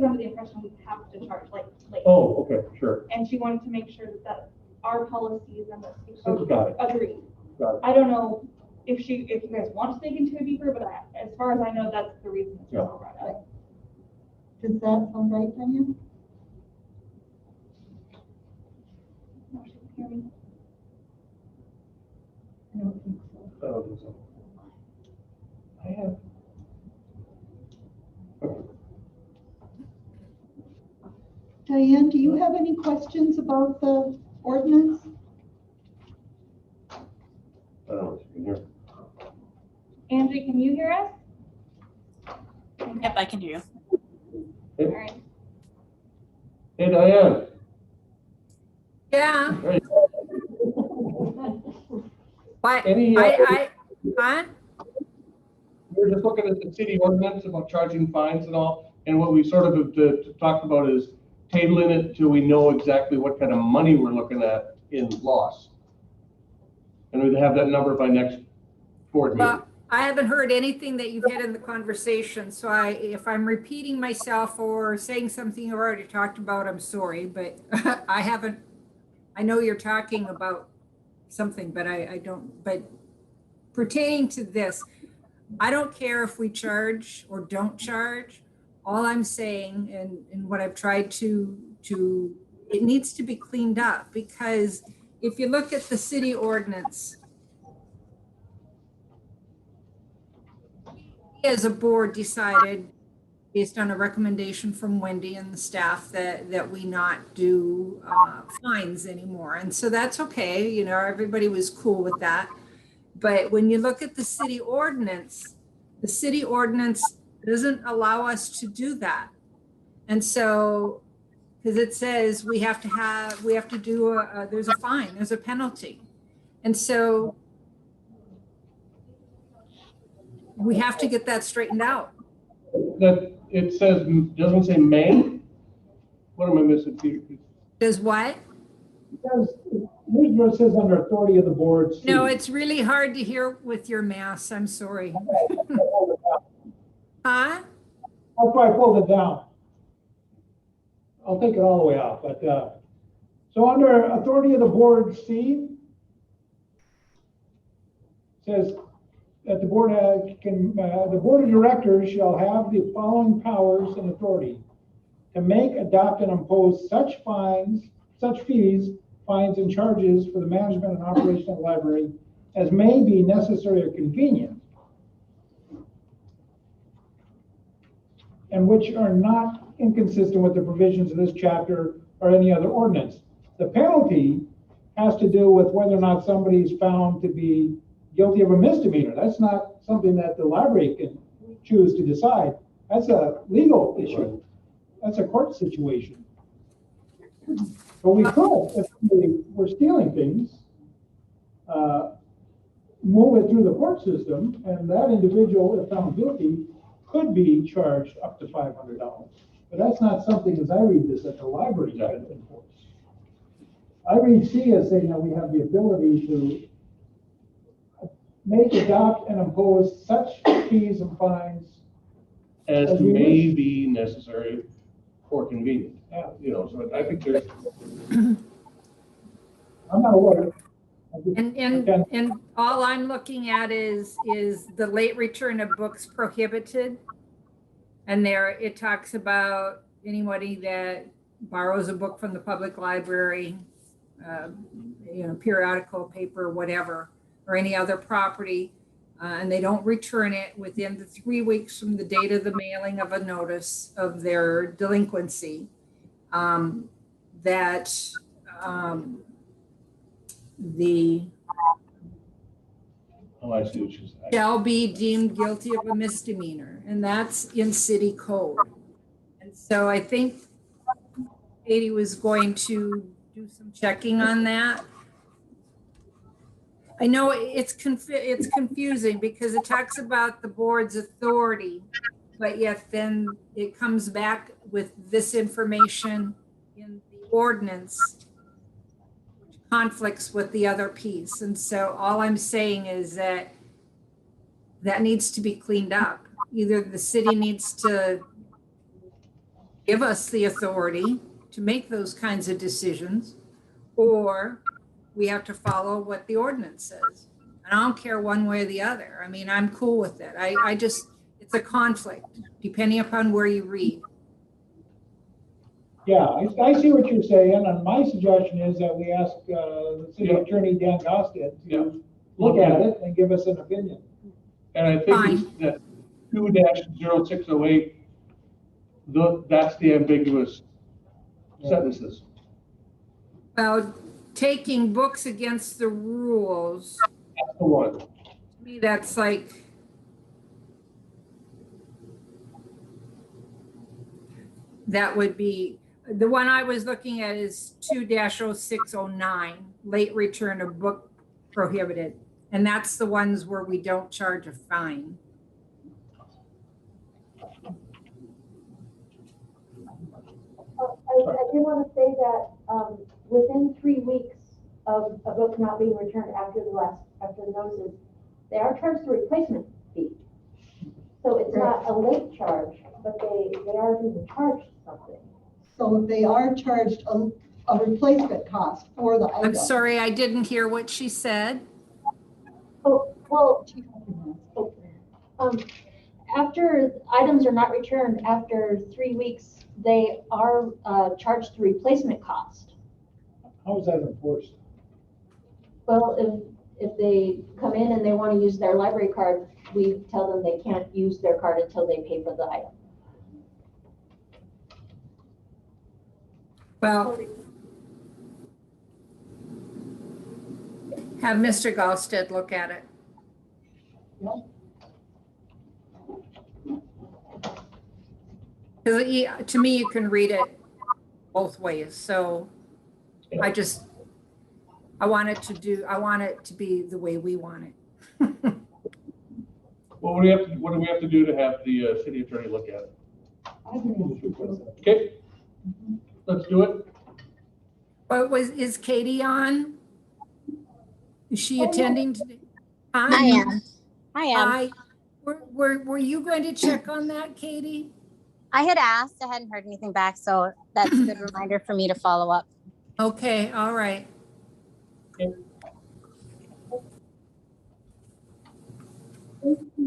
under the impression we have to charge like. Oh, okay, sure. And she wanted to make sure that our policies and the Got it. agreed. Got it. I don't know if you guys want to dig into it deeper, but as far as I know, that's the reason it's Yeah. brought up. Does that sound right, Tanya? No, she can hear me. I don't think so. I don't think so. I have, Diane, do you have any questions about the ordinance? I don't know if you can hear. Angie, can you hear us? Yep, I can hear you. All right. Hey, Diane. Yeah. Hey. But Any, huh? We're just looking at the city ordinance about charging fines and all, and what we sort of have talked about is tabling it till we know exactly what kind of money we're looking at in loss. And we'd have that number by next board meeting. Well, I haven't heard anything that you've had in the conversation, so if I'm repeating myself or saying something you've already talked about, I'm sorry, but I know you're talking about something, but I don't, but pertaining to this, I don't care if we charge or don't charge. All I'm saying, and what I've tried to, it needs to be cleaned up, because if you look at the city ordinance, we as a board decided, based on a recommendation from Wendy and the staff, that we not do fines anymore. And so that's okay, you know, everybody was cool with that. But when you look at the city ordinance doesn't allow us to do that. And so, because it says we have to do there's a fine, there's a penalty. And so we have to get that straightened out. That it says, doesn't say may? What am I missing, Peter? Does what? because here's what it says under authority of the board. C. No, it's really hard to hear with your mask. I'm sorry. Huh? I'll probably pull it down. I'll take it all the way out, but, so under authority of the board C, says that the board the board of directors shall have the following powers and authority: to make, adopt, and impose such fees, fines, and charges for the management and operation of the library as may be necessary or convenient, and which are not inconsistent with the provisions of this chapter or any other ordinance. The penalty has to do with whether or not somebody is found to be guilty of a misdemeanor. That's not something that the library can choose to decide. That's a legal issue. That's a court situation. But we could, if we were stealing things, move it through the court system, and that individual, if found guilty, could be charged up to $500. But that's not something, as I read this, that the library can enforce. I read C as saying that we have the ability to make, adopt, and impose such fees and fines As we may wish. be necessary or convenient. Yeah. You know, so I think there's, I'm not aware. And all I'm looking at is the late return of books prohibited. And there it talks about anybody that borrows a book from the public library, periodical, paper, whatever, or any other property, and they don't return it within the 3 weeks from the date of the mailing of a notice of their delinquency, oh, I see what you're saying. shall be deemed guilty of a misdemeanor, and that's in city code. And so I think Katie was going to do some checking on that. I know it's confusing because it talks about the board's authority, but yet then it comes back with this information in the ordinance, which conflicts with the other piece. And so all I'm saying is that that needs to be cleaned up. Either the city needs to give us the authority to make those kinds of decisions, or we have to follow what the ordinance says. And I don't care one way or the other. I mean, I'm cool with it. I just, it's a conflict depending upon where you read. Yeah, I see what you're saying, and my suggestion is that we ask the city attorney, Dan Gosted, to look at it and give us an opinion. And I think it's that 2-0608, that's the ambiguous sentences. Well, taking books against the rules. That's the one. To me, that's like, that would be, the one I was looking at is 2-0609, late return of book prohibited. And that's the ones where we don't charge a fine. I do want to say that within 3 weeks of a book not being returned after the notices, they are charged a replacement fee. So it's not a late charge, but they are being charged something. So they are charged a replacement cost for the item. I'm sorry, I didn't hear what she said. Oh, well, after items are not returned after 3 weeks, they are charged the replacement cost. How is that enforced? Well, if they come in and they want to use their library card, we tell them they can't use their card until they pay for the item. Well, have Mr. Galsted look at it. Because to me, you can read it both ways. So I want it to be the way we want it. Well, what do we have to do to have the city attorney look at it? Okay, let's do it. But is Katie on? Is she attending today? I am. Hi. Were you going to check on that, Katie? I had asked, I hadn't heard anything back, so that's a good reminder for me to follow up. Okay, all right.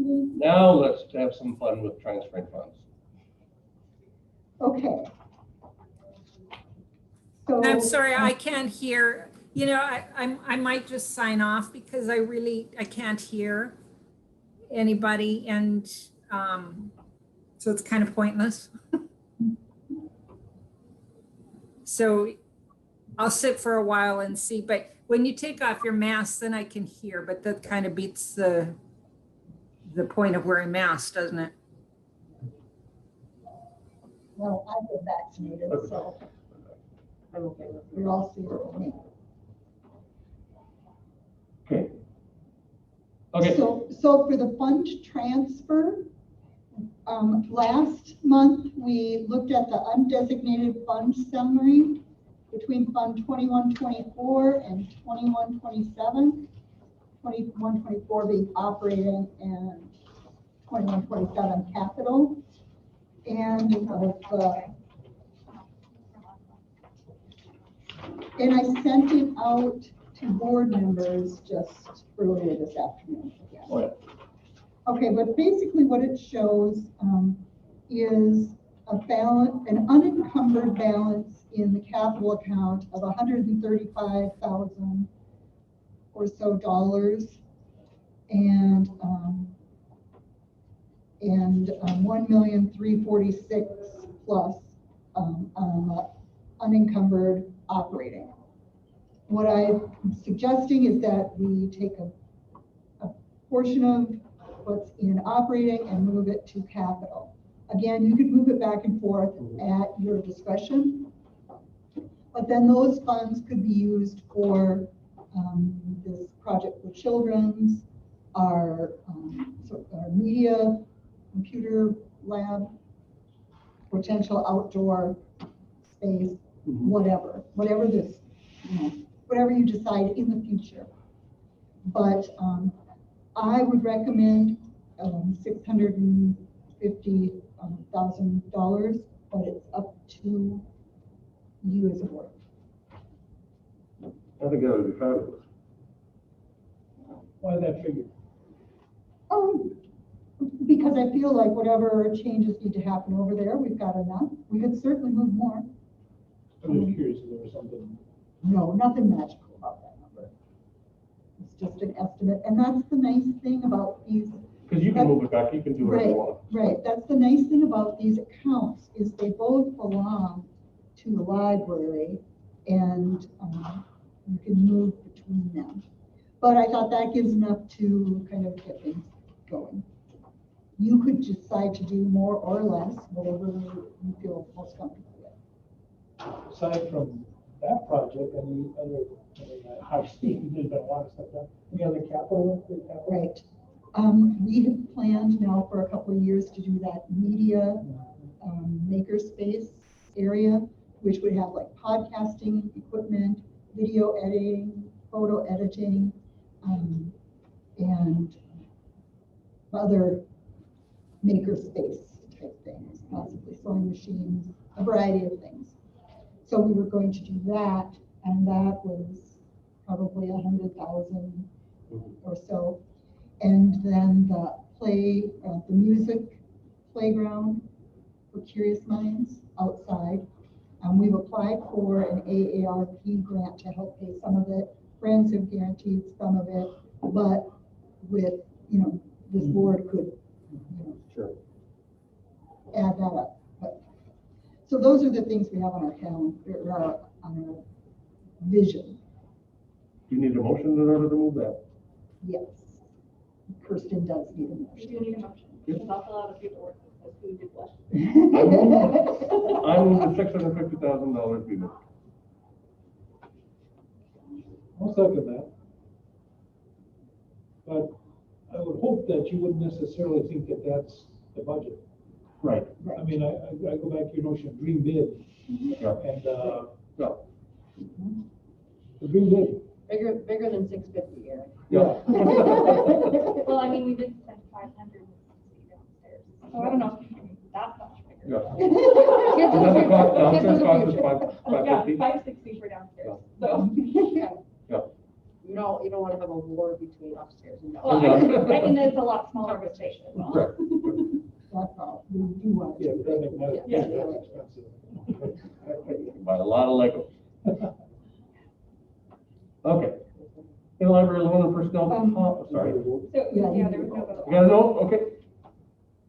Now let's have some fun with transferring funds. Okay. So, I'm sorry, I can't hear. You know, I might just sign off because I can't hear anybody, and so it's kind of pointless. So I'll sit for a while and see, but when you take off your mask, then I can hear, but that kind of beats the point of wearing masks, doesn't it? well, I've been vaccinated, so I'm okay with you're all safe with me. Okay. Okay. So for the fund transfer, last month, we looked at the undesignated fund summary between Fund 2124 and 2127. 2124 being operating and 2127 capital. And I sent it out to board members just earlier this afternoon. Oh, yeah. Okay, but basically what it shows is a balance, an unencumbered balance in the capital account of $135,000 or so dollars, and 1,346,000 plus unencumbered operating. What I'm suggesting is that we take a portion of what's in operating and move it to capital. Again, you could move it back and forth at your discretion. But then those funds could be used for this project for children's, our media, computer lab, potential outdoor space, whatever this, whatever you decide in the future. But I would recommend $650,000, but it's up to you as a board. I think that would be fabulous. Why that figure? Because I feel like whatever changes need to happen over there, we've got enough. We could certainly move more. I'm just curious if there was something. No, nothing magical about that number. It's just an estimate, and that's the nice thing about these. Because you can move it back, you can do whatever you want. Right, that's the nice thing about these accounts, is they both belong to the library, and you can move between them. But I thought that gives enough to kind of get things going. You could decide to do more or less, whatever you feel most comfortable with. Aside from that project, any other, I've seen, there's been a lot of stuff done. Any other capital? Right. We have planned now for a couple of years to do that media makerspace area, which would have like podcasting equipment, video editing, photo editing, and other makerspace type things, possibly sewing machines, a variety of things. So we were going to do that, and that was probably 100,000 or so. And then the music playground for Curious Minds outside. We've applied for an AARP grant to help pay some of it. Friends have guaranteed some of it, but with, this board could, add that up. But, so those are the things we have on our calendar, on our vision. Do you need a motion in order to move that? Yes. Kirsten does need a We motion. do need a motion, because I'll fill out a paperwork that says who did what. I move the $650,000 be moved. I'll second that. But I would hope that you wouldn't necessarily think that that's the budget. Right. I mean, I go back to your notion of dream big. Yeah. And, Yeah. dream big. Bigger than 650, Eric. Yeah. Well, I mean, we did spend 500 downstairs, so I don't know if that's much bigger. Yeah. Is that the cost, downstairs cost is $550? Yeah, 560 for downstairs, so. Yeah. You don't want to have a war between upstairs and Well, downstairs. I mean, it's a lot smaller of a station as well. Correct. That's all. We do want Yeah, to. but that makes that Yeah. that's expensive. Buy a lot of Lego. Okay. Interlibrary loan and personnel, sorry. So, Yeah, yeah, there was no vote. You guys know? Okay.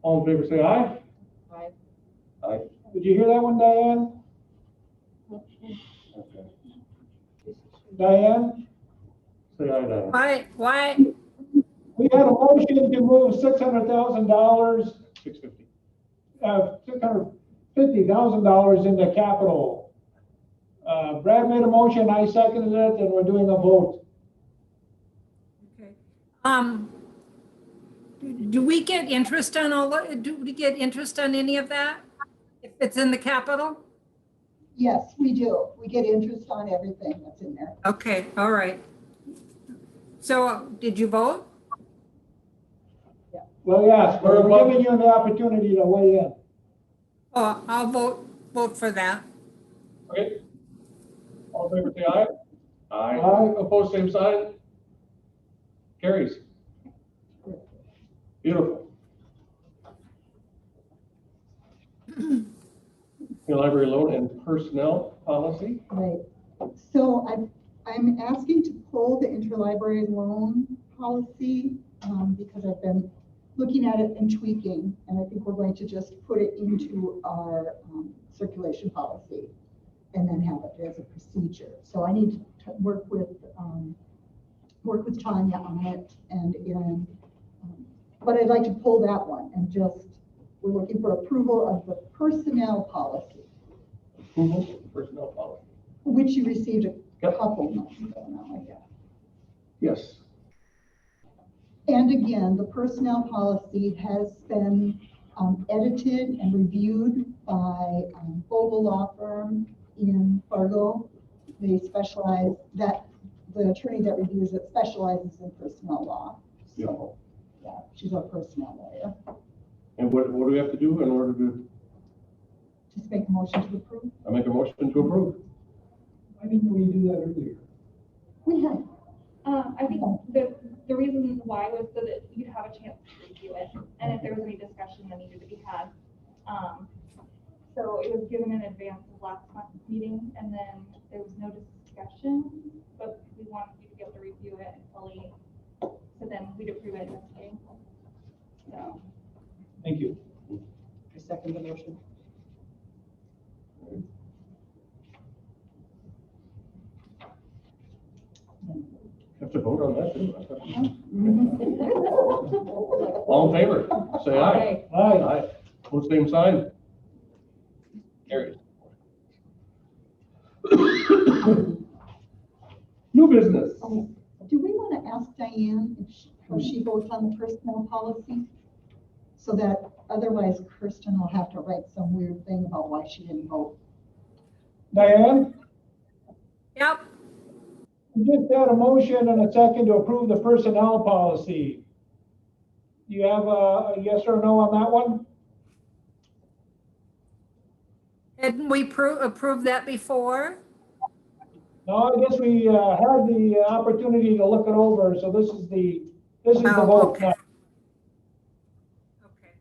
All in favor, say aye. Aye. Aye. Did you hear that one, Diane? Okay. Diane? Say aye, Diane. Why, We had a motion to move $600,000, $650. $650,000 into capital. Brad made a motion, I seconded it, and we're doing a vote. okay. Do we get interest on do we get interest on any of that? If it's in the capital? Yes, we do. We get interest on everything that's in there. Okay, all right. So did you vote? Well, yes, we're giving you the opportunity to weigh in. Oh, I'll vote for that. Okay. All in favor, say aye. Aye. Aye. Opposed, same sign. Carries. Beautiful. Interlibrary loan and personnel policy. Right. So I'm asking to pull the interlibrary loan policy because I've been looking at it and tweaking, and I think we're going to just put it into our circulation policy and then have it as a procedure. So I need to work with Tanya on it and Erin. But I'd like to pull that one and we're looking for approval of the personnel policy. Approval of personnel policy. which you received a couple months ago now, I guess. Yes. And again, the personnel policy has been edited and reviewed by Vogel Law Firm in Fargo. They specialize, the attorney that reviews it specializes in personnel law. So, yeah, she's a personnel lawyer. And what do we have to do in order to? Just make a motion to approve. I make a motion to approve. Why didn't we do that earlier? We had. I think the reason why was so that you'd have a chance to review it, and if there was any discussion that needed to be had. So it was given in advance of last month's meeting, and then there was no discussion, but we wanted you to be able to review it fully, so then we'd approve it this meeting. So. Thank you. I second the motion. Have to vote on that, too. All in favor, say aye. Aye. Aye. Pose same sign. Carried. New business. Do we want to ask Diane if how she votes on the personnel policy? So that otherwise Kirsten will have to write some weird thing about why she didn't vote. Diane, Yep. we just had a motion and a second to approve the personnel policy. You have a yes or no on that one? Hadn't we approved that before? No, I guess we had the opportunity to look it over, so this is the vote. Okay. Okay.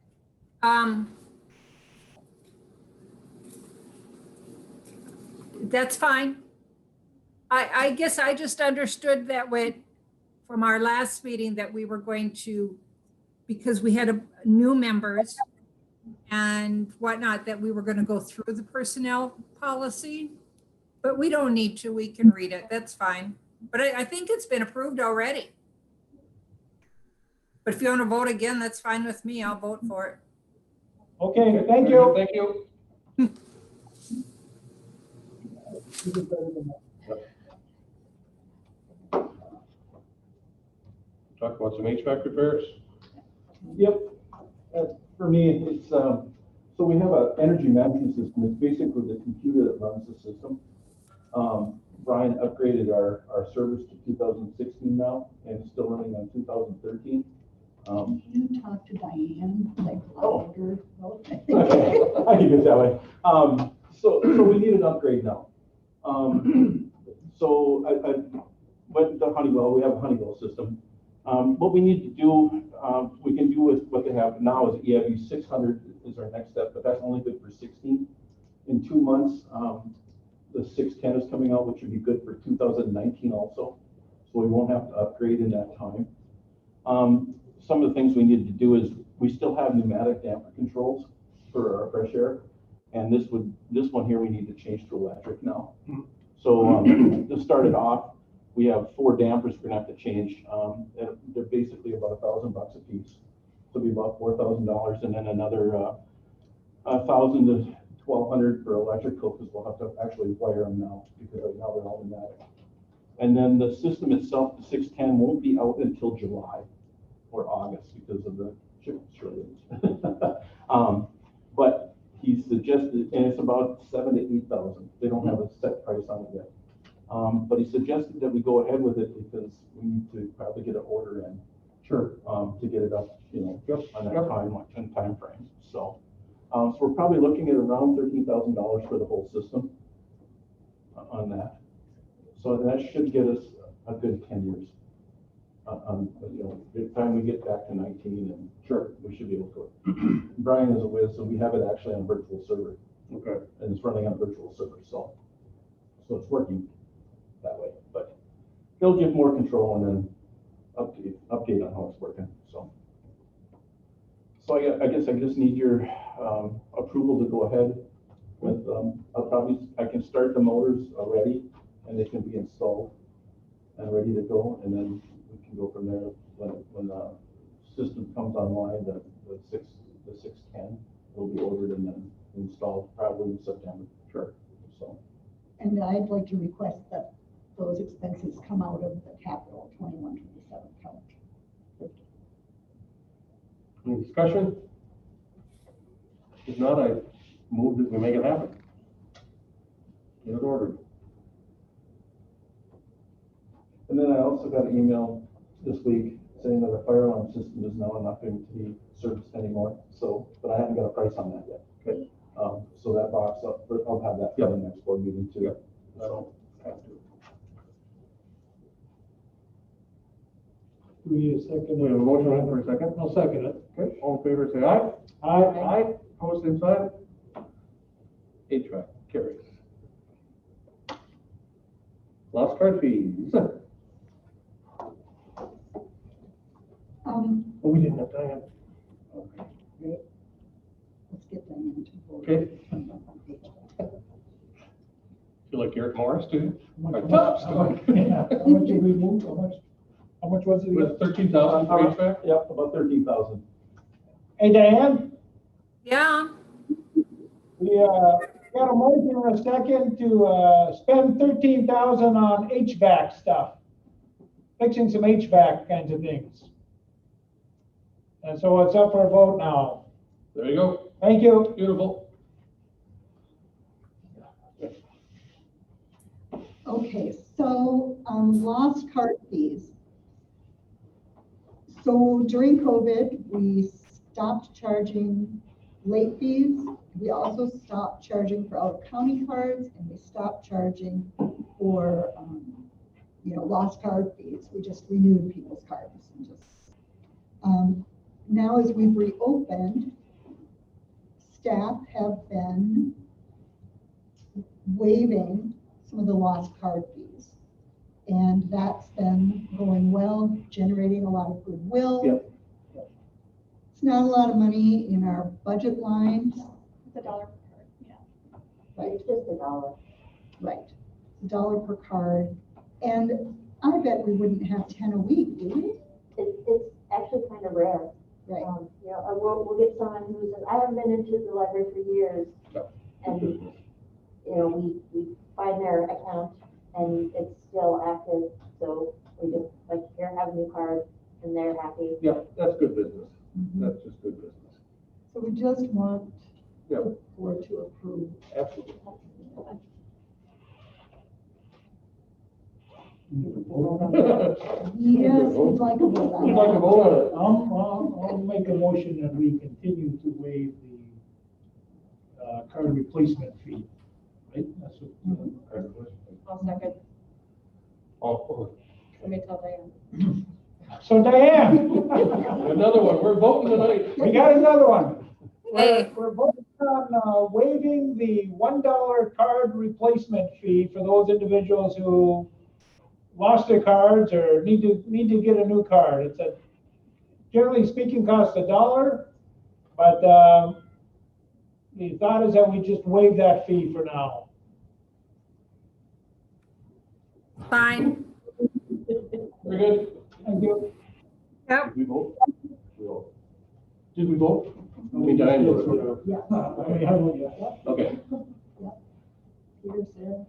That's fine. I guess I just understood that from our last meeting that we were going to, because we had new members and whatnot, that we were going to go through the personnel policy, but we don't need to. We can read it. That's fine. But I think it's been approved already. But if you want to vote again, that's fine with me. I'll vote for it. Okay, thank you. Thank you. Talk about some HVAC repairs. Yep. For me, it's, so we have an energy management system. It's basically the computer that runs the system. Brian upgraded our servers to 2016 now, and it's still running on 2013. Can you talk to Diane, like, louder? I can get that way. So we need an upgrade now. So I went to Honeywell. We have a Honeywell system. What we need to do, we can do with what they have now is EIB 600 is our next step, but that's only good for 16. In 2 months, the 610 is coming out, which would be good for 2019 also. So we won't have to upgrade in that time. Some of the things we need to do is we still have pneumatic damper controls for our fresh air. And this one here, we need to change to electric now. So to start it off, we have 4 dampers we're gonna have to change. They're basically about $1,000 a piece. So it'll be about $4,000, and then another $1,000 to $1,200 for electrical, because we'll have to actually wire them now, because right now they're all pneumatic. And then the system itself, the 610, won't be out until July or August because of the chip shortage. But he suggested, and it's about $7,000 to $8,000. They don't have a set price on it yet. But he suggested that we go ahead with it because we need to probably get an order in. Sure. To get it up, on that time frame. So, so we're probably looking at around $13,000 for the whole system on that. So that should get us a good 10 years. By the time we get back to 19, and sure, we should be able to. Brian is a whiz, so we have it actually on a virtual server. Okay. And it's running on a virtual server, so it's working that way. But they'll give more control and then update on how it's working. So I guess I just need your approval to go ahead with. I can start the motors already, and they can be installed and ready to go, and then we can go from there when the system comes online. The 610 will be ordered and then installed probably in September. Sure. So. And and I'd like to request that those expenses come out of the capital 21-27 account. Any discussion? If not, I move that we make it happen. Get it ordered. And then I also got an email this week saying that our fire alarm system is now not going to be serviced anymore. So, but I haven't got a price on that yet. Okay. So that box up, I'll have that for the next board meeting too. I don't have to. Do we need a second? We have a motion on for a second. I'll second it. Okay, all in favor, say aye. Aye. Aye, opposed, same sign. HVAC carries. Lost card fees. Oh, we didn't have time. Okay. Let's get them into vote. Okay. Feel like Eric Morris, too? How much did we move? How much was it? With 13,000 for HVAC? Yep, about 13,000. Hey, Diane, Yeah, we, got a motion in a second to, spend 13,000 on HVAC stuff. Fixing some HVAC kinds of things. And so it's up for a vote now. There you go. Thank you. Beautiful. Okay, so lost card fees. So during COVID, we stopped charging late fees. We also stopped charging for out-of-county cards, and we stopped charging for, lost card fees. We just renewed people's cards and just. Now, as we've reopened, staff have been waiving some of the lost card fees. And that's been going well, generating a lot of goodwill. Yep. It's not a lot of money in our budget lines. It's $1 per card, yeah. Right. It's just $1. Right. $1 per card. And I bet we wouldn't have 10 a week, do we? It's actually kind of rare. Right. We'll get someone who's, I haven't been into the library for years. Yep. And, we find their account and it's still active. So we just like, here, have a new card, and they're happy. Yeah, that's good business. That's just good business. So we just want Yep. the board to approve. Absolutely. Yes, we'd like a vote on We'd like a that. vote on it. I'll make a motion that we continue to waive the card replacement fee. Right? That's what. I'll second. Oh, Let me tell Diane. So Diane, another one. We're voting tonight. we got another one. Hey. We're voting on waiving the $1 card replacement fee for those individuals who lost their cards or need to get a new card. It's generally speaking, costs $1, but the thought is that we just waive that fee for now. fine. Very good. Thank you. Yep. Did we vote? Did we vote? I mean, Diane voted. Yeah. Okay. Peter said.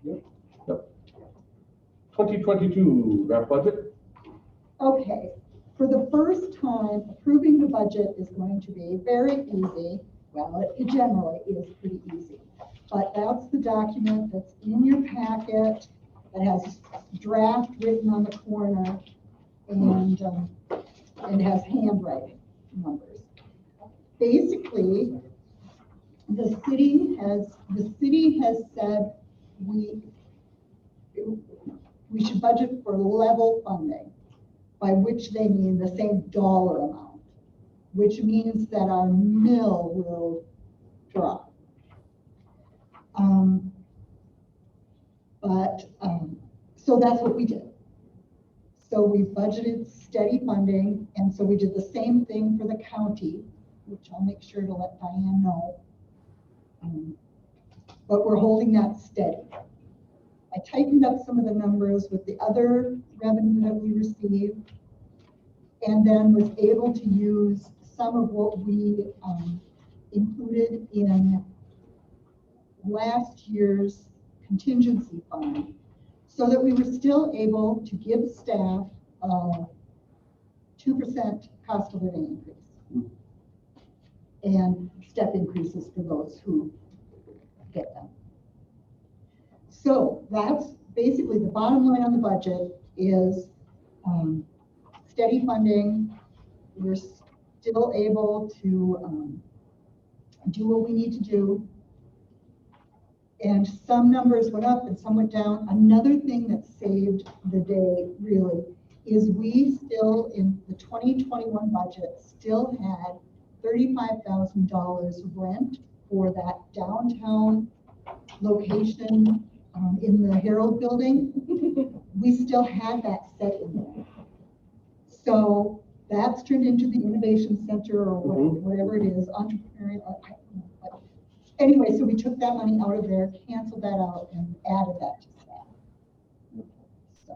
Yep. 2022 draft budget. Okay, for the first time, approving the budget is going to be very easy. Well, it generally is pretty easy. But that's the document that's in your packet that has draft written on the corner and has handwriting numbers. Basically, the city has said we should budget for level funding, by which they mean the same dollar amount, which means that our mill will drop. So that's what we did. So we budgeted steady funding, and so we did the same thing for the county, which I'll make sure to let Diane know. But we're holding that steady. I tightened up some of the numbers with the other revenue that we received, and then was able to use some of what we included in last year's contingency fund so that we were still able to give staff a 2% cost of living increase and step increases for those who get them. So that's basically the bottom line on the budget is steady funding. We're still able to do what we need to do. And some numbers went up and some went down. Another thing that saved the day really is we still in the 2021 budget still had $35,000 rent for that downtown location in the Herald building. We still had that set in there. So that's turned into the Innovation Center or whatever it is, entrepreneurial. Anyway, so we took that money out of there, canceled that out, and added that to staff. So,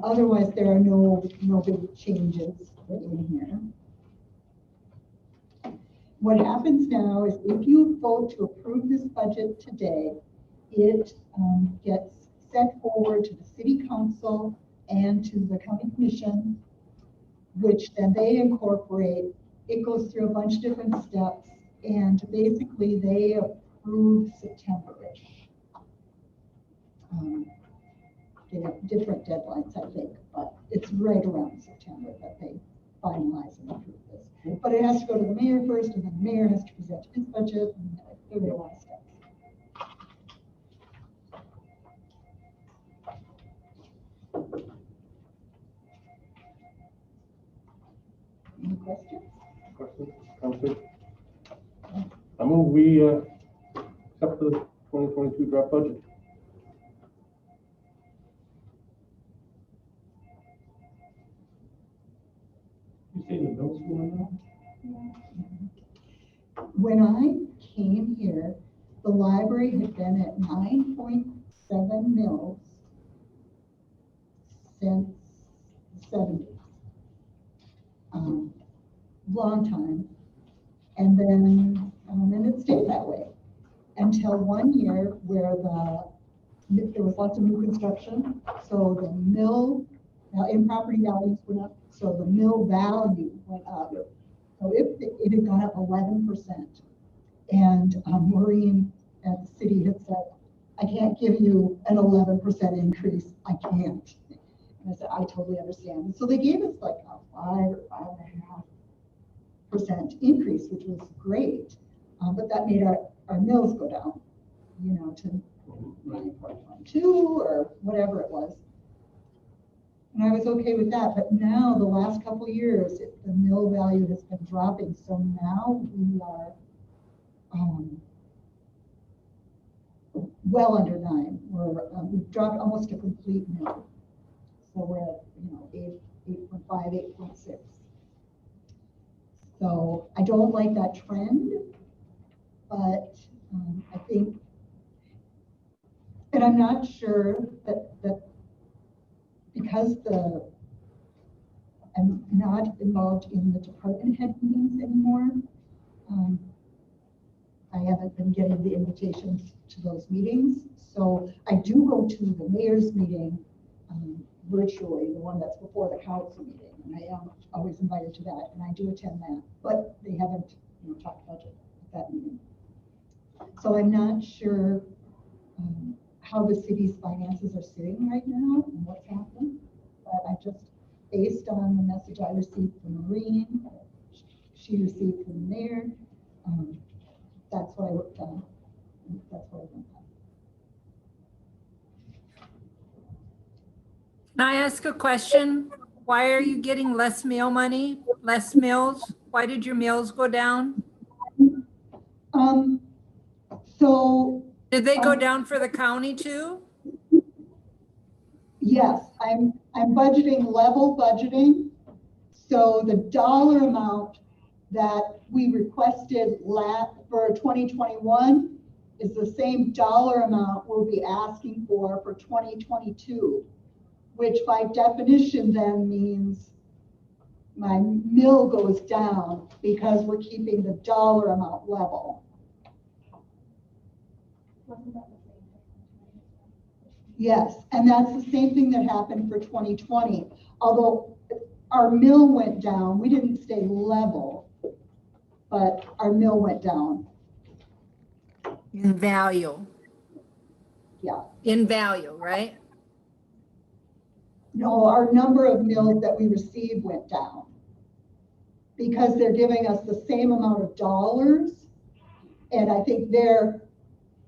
otherwise, there are no big changes in here. What happens now is if you vote to approve this budget today, it gets sent forward to the City Council and to the County Commission, which then they incorporate. It goes through a bunch of different steps, and basically they approve September-ish. They have different deadlines, I think, but it's right around September that they finalize and approve this. But it has to go to the mayor first, and then the mayor has to present his budget, and there are a lot of steps. Any questions? Counselor? I move we accept the 2022 draft budget. You say the middle school now? When I came here, the library had been at 9.7 mils since the 70s. Long time. And then it stayed that way until one year where there was lots of new construction. So the mill, in property values went up. So the mill value went up. So it had gone up 11%. And Maureen at the city had said, I can't give you an 11% increase. I can't. And I said, I totally understand. So they gave us like a 5 or 5.5% increase, which was great. But that made our mills go down, to 9.12 or whatever it was. And I was okay with that. But now the last couple of years, the mill value has been dropping. So now we are well under 9. We've dropped almost a complete mill. So we're at 8.5, 8.6. So I don't like that trend, but I think, and I'm not sure that because I'm not involved in the department head meetings anymore. I haven't been getting the invitations to those meetings. So I do go to the mayor's meeting virtually, the one that's before the council meeting. And I am always invited to that, and I do attend that, but they haven't talked budget at that meeting. So I'm not sure how the city's finances are sitting right now and what's happening, but I just, based on the message I received from Maureen, she received from the mayor, that's what I worked on. That's what I went on. Can I ask a question? Why are you getting less meal money, less meals? Why did your meals go down? So did they go down for the county too? Yes, I'm budgeting level budgeting. So the dollar amount that we requested for 2021 is the same dollar amount we'll be asking for 2022. Which by definition then means my mill goes down because we're keeping the dollar amount level. Wasn't that the same? Yes, and that's the same thing that happened for 2020. Although our mill went down, we didn't stay level, but our mill went down. In value, Yeah. in value, right? No, our number of mills that we received went down because they're giving us the same amount of dollars. And I think the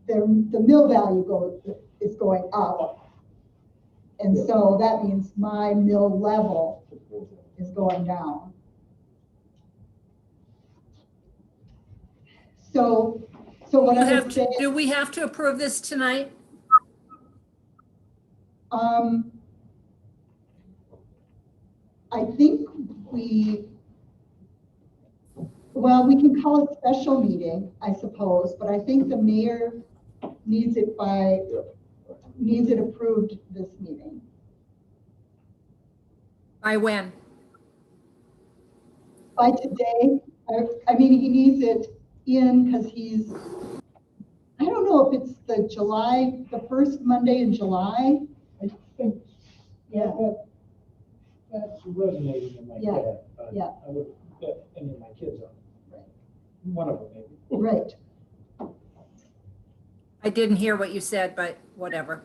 mill value is going up. And so that means my mill level is going down. So what I would say. Do we have to approve this tonight? I think we can call it special meeting, I suppose, but I think the mayor needs it approved this meeting. By when? By today. I mean, he needs it in because I don't know if it's the first Monday in July. I think, Yeah. that's resonating in my Yeah, head. yeah. I would bet any of my kids on it. One of them maybe. Right. I didn't hear what you said, but whatever.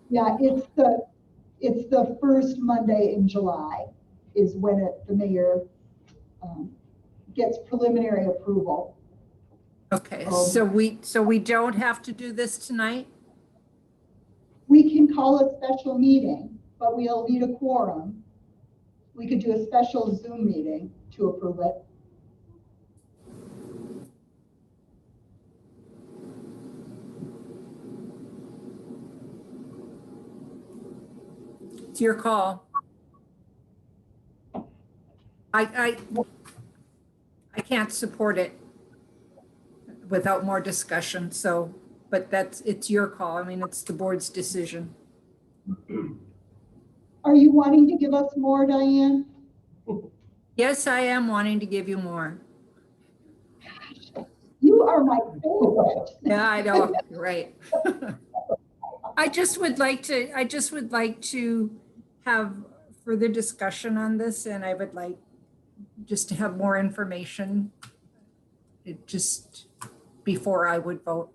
Yeah, it's the first Monday in July is when the mayor gets preliminary approval. Okay, so we don't have to do this tonight? We can call a special meeting, but we'll need a quorum. We could do a special Zoom meeting to approve it. It's your call. I can't support it without more discussion, so, but it's your call. I mean, it's the board's decision. Are you wanting to give us more, Diane? Yes, I am wanting to give you more. You are my favorite. Yeah, I know, you're right. I just would like to have further discussion on this, and I would like just to have more information. Before I would vote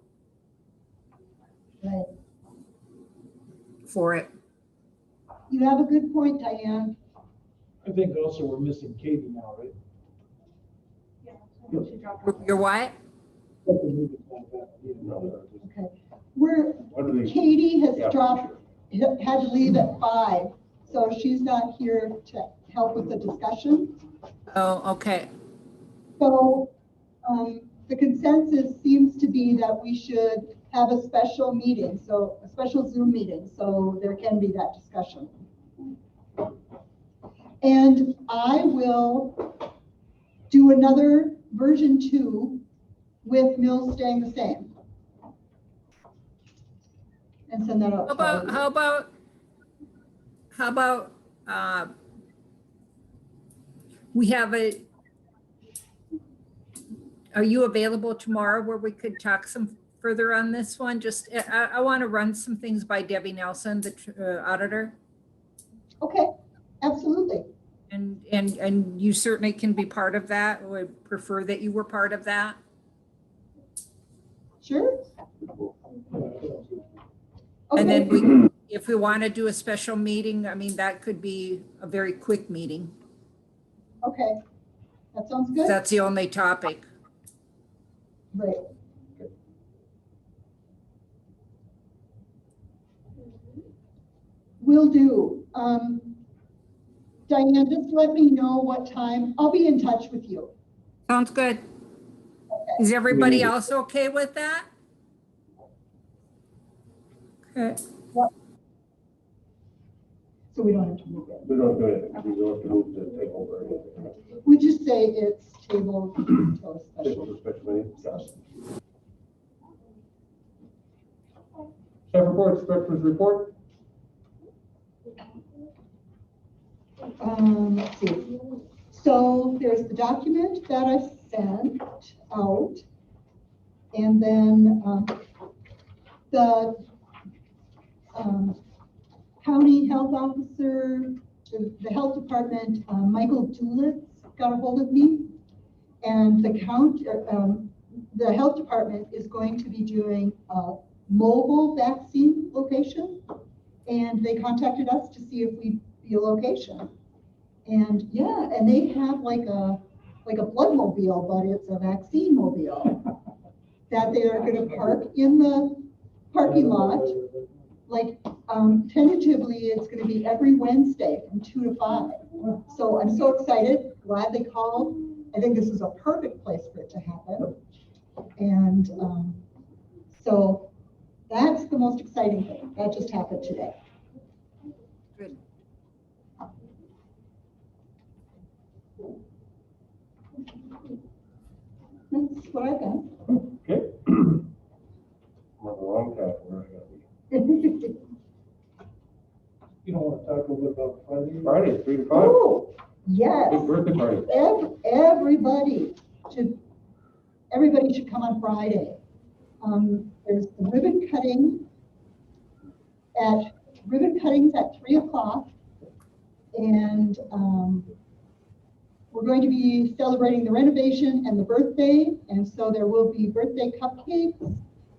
Right. for it. You have a good point, Diane. I think also we're missing Katie now, right? Yeah, so she dropped off. You're what? Okay. What do they? Katie has Yeah, dropped, had to leave at 5, so she's not here to help with the discussion. Oh, okay. So the consensus seems to be that we should have a special meeting, so a special Zoom meeting, so there can be that discussion. And I will do another version 2 with mills staying the same. And send that out. How about we have are you available tomorrow where we could talk some further on this one? Just, I want to run some things by Debbie Nelson, the auditor. Okay, absolutely. And you certainly can be part of that. Would prefer that you were part of that. Sure. And then if we want to do a special meeting, I mean, that could be a very quick meeting. Okay, that sounds good. That's the only topic. Right. Will do. Diane, just let me know what time. I'll be in touch with you. Sounds good. Okay. Is everybody else okay with that? Okay. So we don't have to move it. We don't do it. We don't have to move the table or anything. We just say it's tabled until a Table special. for special meeting. Yes. Staff reports, director's report. Let's see. So there's the document that I sent out. And then the county health officer, the health department, Michael Dulitz got a hold of me, and the health department is going to be doing a mobile vaccine location, and they contacted us to see if we'd be a location. And yeah, and they have like a blood mobile, but it's a vaccine mobile that they are going to park in the parking lot. Like tentatively, it's going to be every Wednesday from 2 to 5. So I'm so excited, glad they called. I think this is a perfect place for it to happen. And so that's the most exciting thing. That just happened today. Good. That's what I've done. Okay. I'm on the wrong track. Where I gotta be. You don't want to talk a little bit about Friday? Friday, 3 to 5. Oh, yes. Big birthday party. Everybody should come on Friday. There's the ribbon cutting cuttings at 3 o'clock. And we're going to be celebrating the renovation and the birthday. And so there will be birthday cupcakes,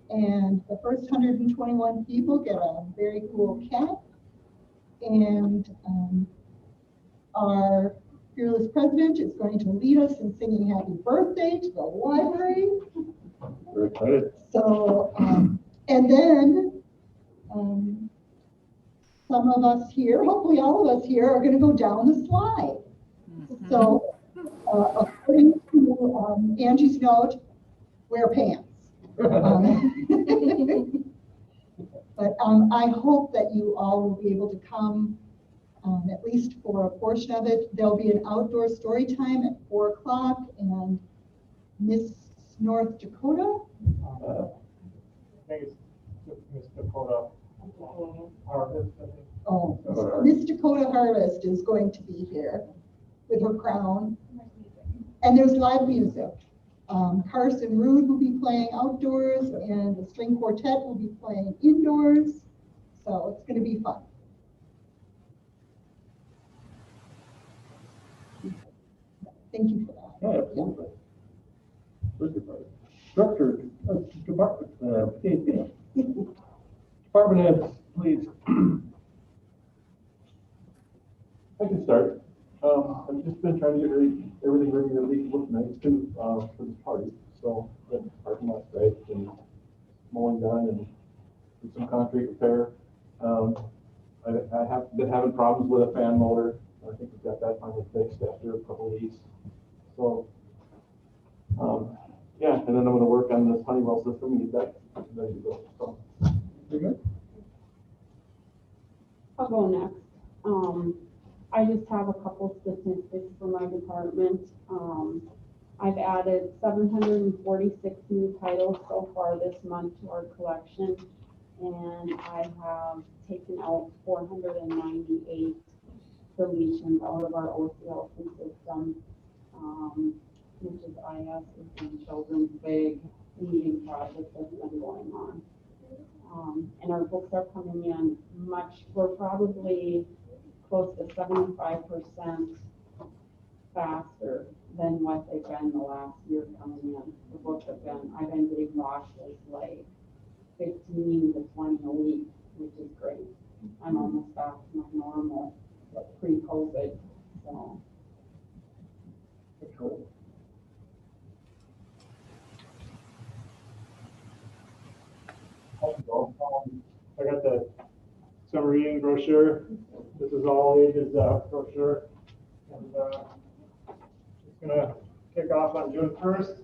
and the first 121 people get a very cool cap. And our fearless president is going to lead us in singing happy birthday to the library. Very excited. So, and then some of us here, hopefully all of us here, are going to go down the slide. So, according to Angie's note, wear pants. But I hope that you all will be able to come, at least for a portion of it. There'll be an outdoor story time at 4 o'clock, and Miss North Dakota. I think it's Miss Dakota Harvest, I think. Oh, Miss Dakota Harvest is going to be here with her crown. And there's live music. Carson Rude will be playing outdoors, and the string quartet will be playing indoors. So it's going to be fun. Thank you for that. Yeah, absolutely. Birthday party. Structure, department, department heads, please. I can start. I've just been trying to get everything ready to look nice too, for this party. So, the parking lot's right, and mowing done, and did some concrete repair. I have been having problems with a fan motor. I think we've got that finally fixed after a couple of weeks. So, yeah, and then I'm gonna work on this Honeywell system and get that ready to go. So, pretty good. I'll go next. I just have a couple statistics for my department. I've added 746 new titles so far this month to our collection, and I have taken out 498 deletions out of our OCLC system, which is IS, and Children's big meeting project that's been going on. And our books are coming in we're probably close to 75% faster than what they've been the last year coming in. The books I've been getting washes like 15 to 20 a week, which is great. I'm almost back to my normal, like pre-COVID, so. Cool. I got the summer reading brochure. This is all ages brochure. And it's gonna kick off on June 1st.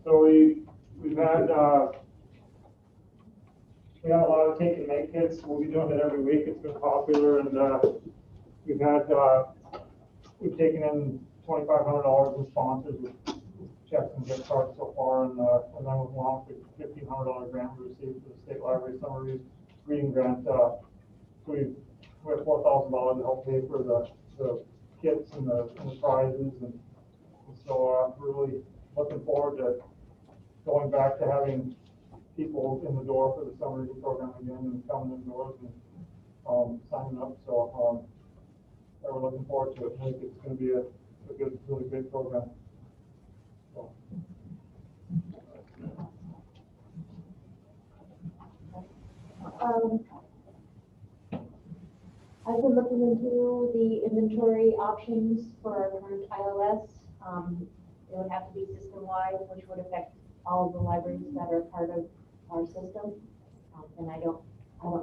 So we've had we had a lot of take and make kits. We'll be doing it every week. It's been popular, and we've taken in $2,500 in sponsors with checks and gift cards so far, and then we've launched a $1,500 grant we received from the State Library Summer Reading Grant. So we have $4,000 to help pay for the kits and the prizes, and so we're really looking forward to going back to having people in the door for the summer reading program again and coming indoors and signing up. So we're looking forward to it. I think it's going to be a good, really great program. So. I've been looking into the inventory options for our current ILS. It would have to be system-wide, which would affect all of the libraries that are part of our system. And I don't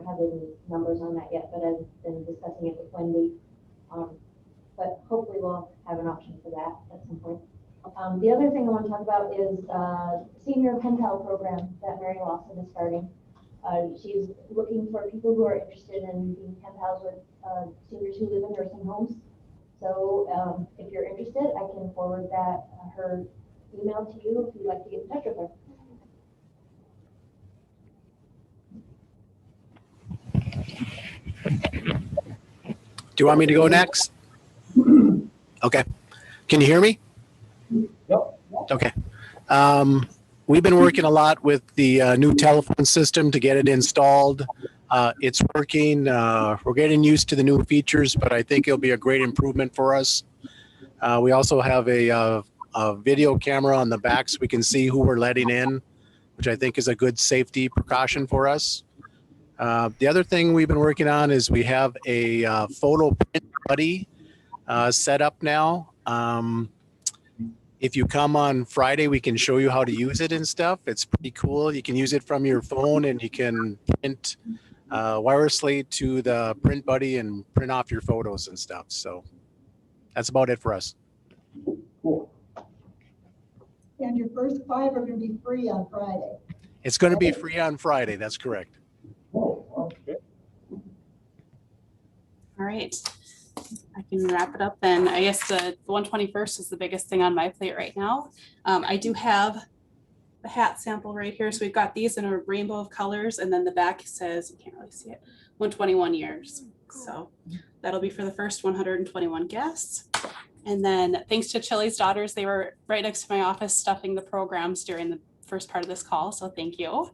have any numbers on that yet, but I've been discussing it with Wendy. But hopefully we'll have an option for that at some point. The other thing I want to talk about is senior pen pal program that Mary Lawson is starting. She's looking for people who are interested in being pen pals with seniors who live in nursing homes. So if you're interested, I can forward her email to you if you'd like to get in touch with her. Do you want me to go next? Okay. Can you hear me? Yep. Okay. We've been working a lot with the new telephone system to get it installed. It's working. We're getting used to the new features, but I think it'll be a great improvement for us. We also have a video camera on the back so we can see who we're letting in, which I think is a good safety precaution for us. The other thing we've been working on is we have a photo print buddy set up now. If you come on Friday, we can show you how to use it and stuff. It's pretty cool. You can use it from your phone and you can print wirelessly to the print buddy and print off your photos and stuff. So that's about it for us. Cool. And your first 5 are going to be free on Friday. It's going to be free on Friday. That's correct. Oh, okay. All right. I can wrap it up then. I guess the 121st is the biggest thing on my plate right now. I do have the hat sample right here. So we've got these in a rainbow of colors, and then the back says, you can't really see it, 121 years. So that'll be for the first 121 guests. And then thanks to Chili's Daughters, they were right next to my office stuffing the programs during the first part of this call. So thank you.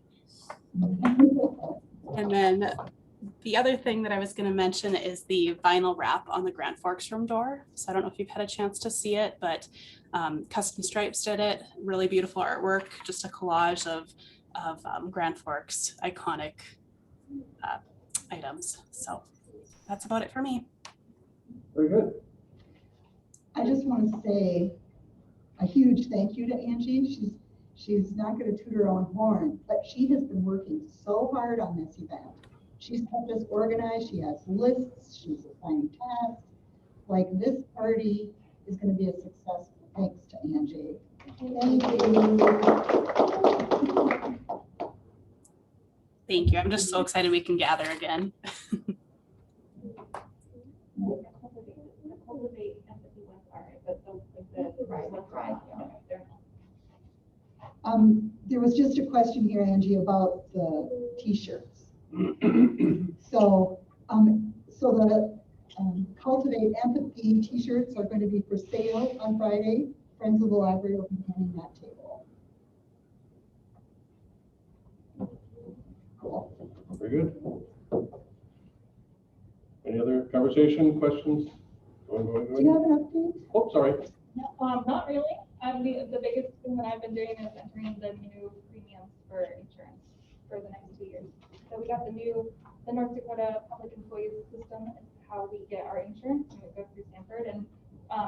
And then the other thing that I was going to mention is the vinyl wrap on the Grand Forks room door. So I don't know if you've had a chance to see it, but Custom Stripes did it. Really beautiful artwork, just a collage of Grand Forks iconic items. So that's about it for me. Very good. I just want to say a huge thank you to Angie. She's not going to toot her own horn, but she has been working so hard on this event. She's kept us organized. She has lists. She's assigning tasks. Like, this party is going to be a success thanks to Angie. Thank you. Thank you. I'm just so excited we can gather again. There was just a question here, Angie, about the t-shirts. So the Cultivate Empathy t-shirts are going to be for sale on Friday. Friends of the Library will be handing that table. Cool. Very good. Any other conversation, questions? Go Do you have an update? Oh, sorry. No, not really. The biggest thing that I've been doing is entering the new premiums for insurance for the next 2 years. So we got the North Dakota Public Employees System is how we get our insurance, and it goes through Stanford, and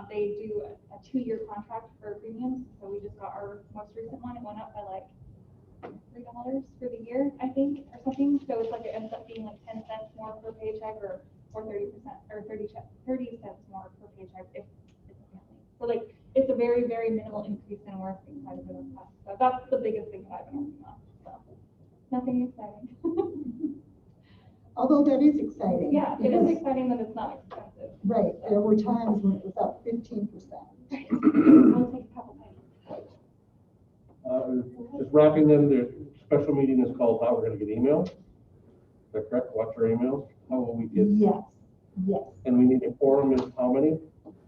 they do a 2-year contract for premiums. So we just got our most recent one. It went up by like $3 for the year, I think, or something. So it's like it ends up being like 10 cents more per paycheck, or 30% or 30 cents more per paycheck if it's a family. So like it's a very, very minimal increase, and we're excited about that. So that's the biggest thing that I've been working on. So nothing exciting. Although that is exciting. Yeah, it is exciting that it's not expensive. Right. There were times when it was up 15%. It'll take a couple times. Just wrapping them, the special meeting is called How We're Going to Get Email. Is that correct? Watch our emails. How will we get? Yes. Yes. And we need a quorum is how many?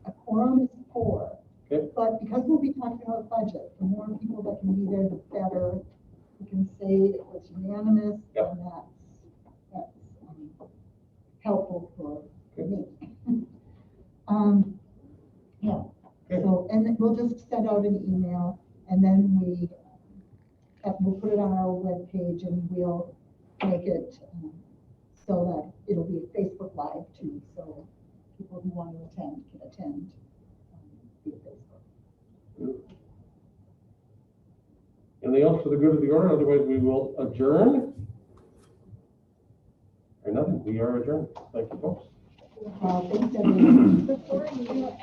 A quorum is 4. Okay. But because we'll be talking about budget, the more people that can be there, the better we can say it was unanimous, Yep. and that's helpful for me. Yeah, so, and then we'll just send out an email, and then we'll put it on our webpage, and we'll make it so that it'll be Facebook Live too, so people who want to attend can attend via Facebook. Anything else for the good of the order? Otherwise, we will adjourn. Or nothing, we are adjourned. Thank you, folks. Thanks, everyone. Before you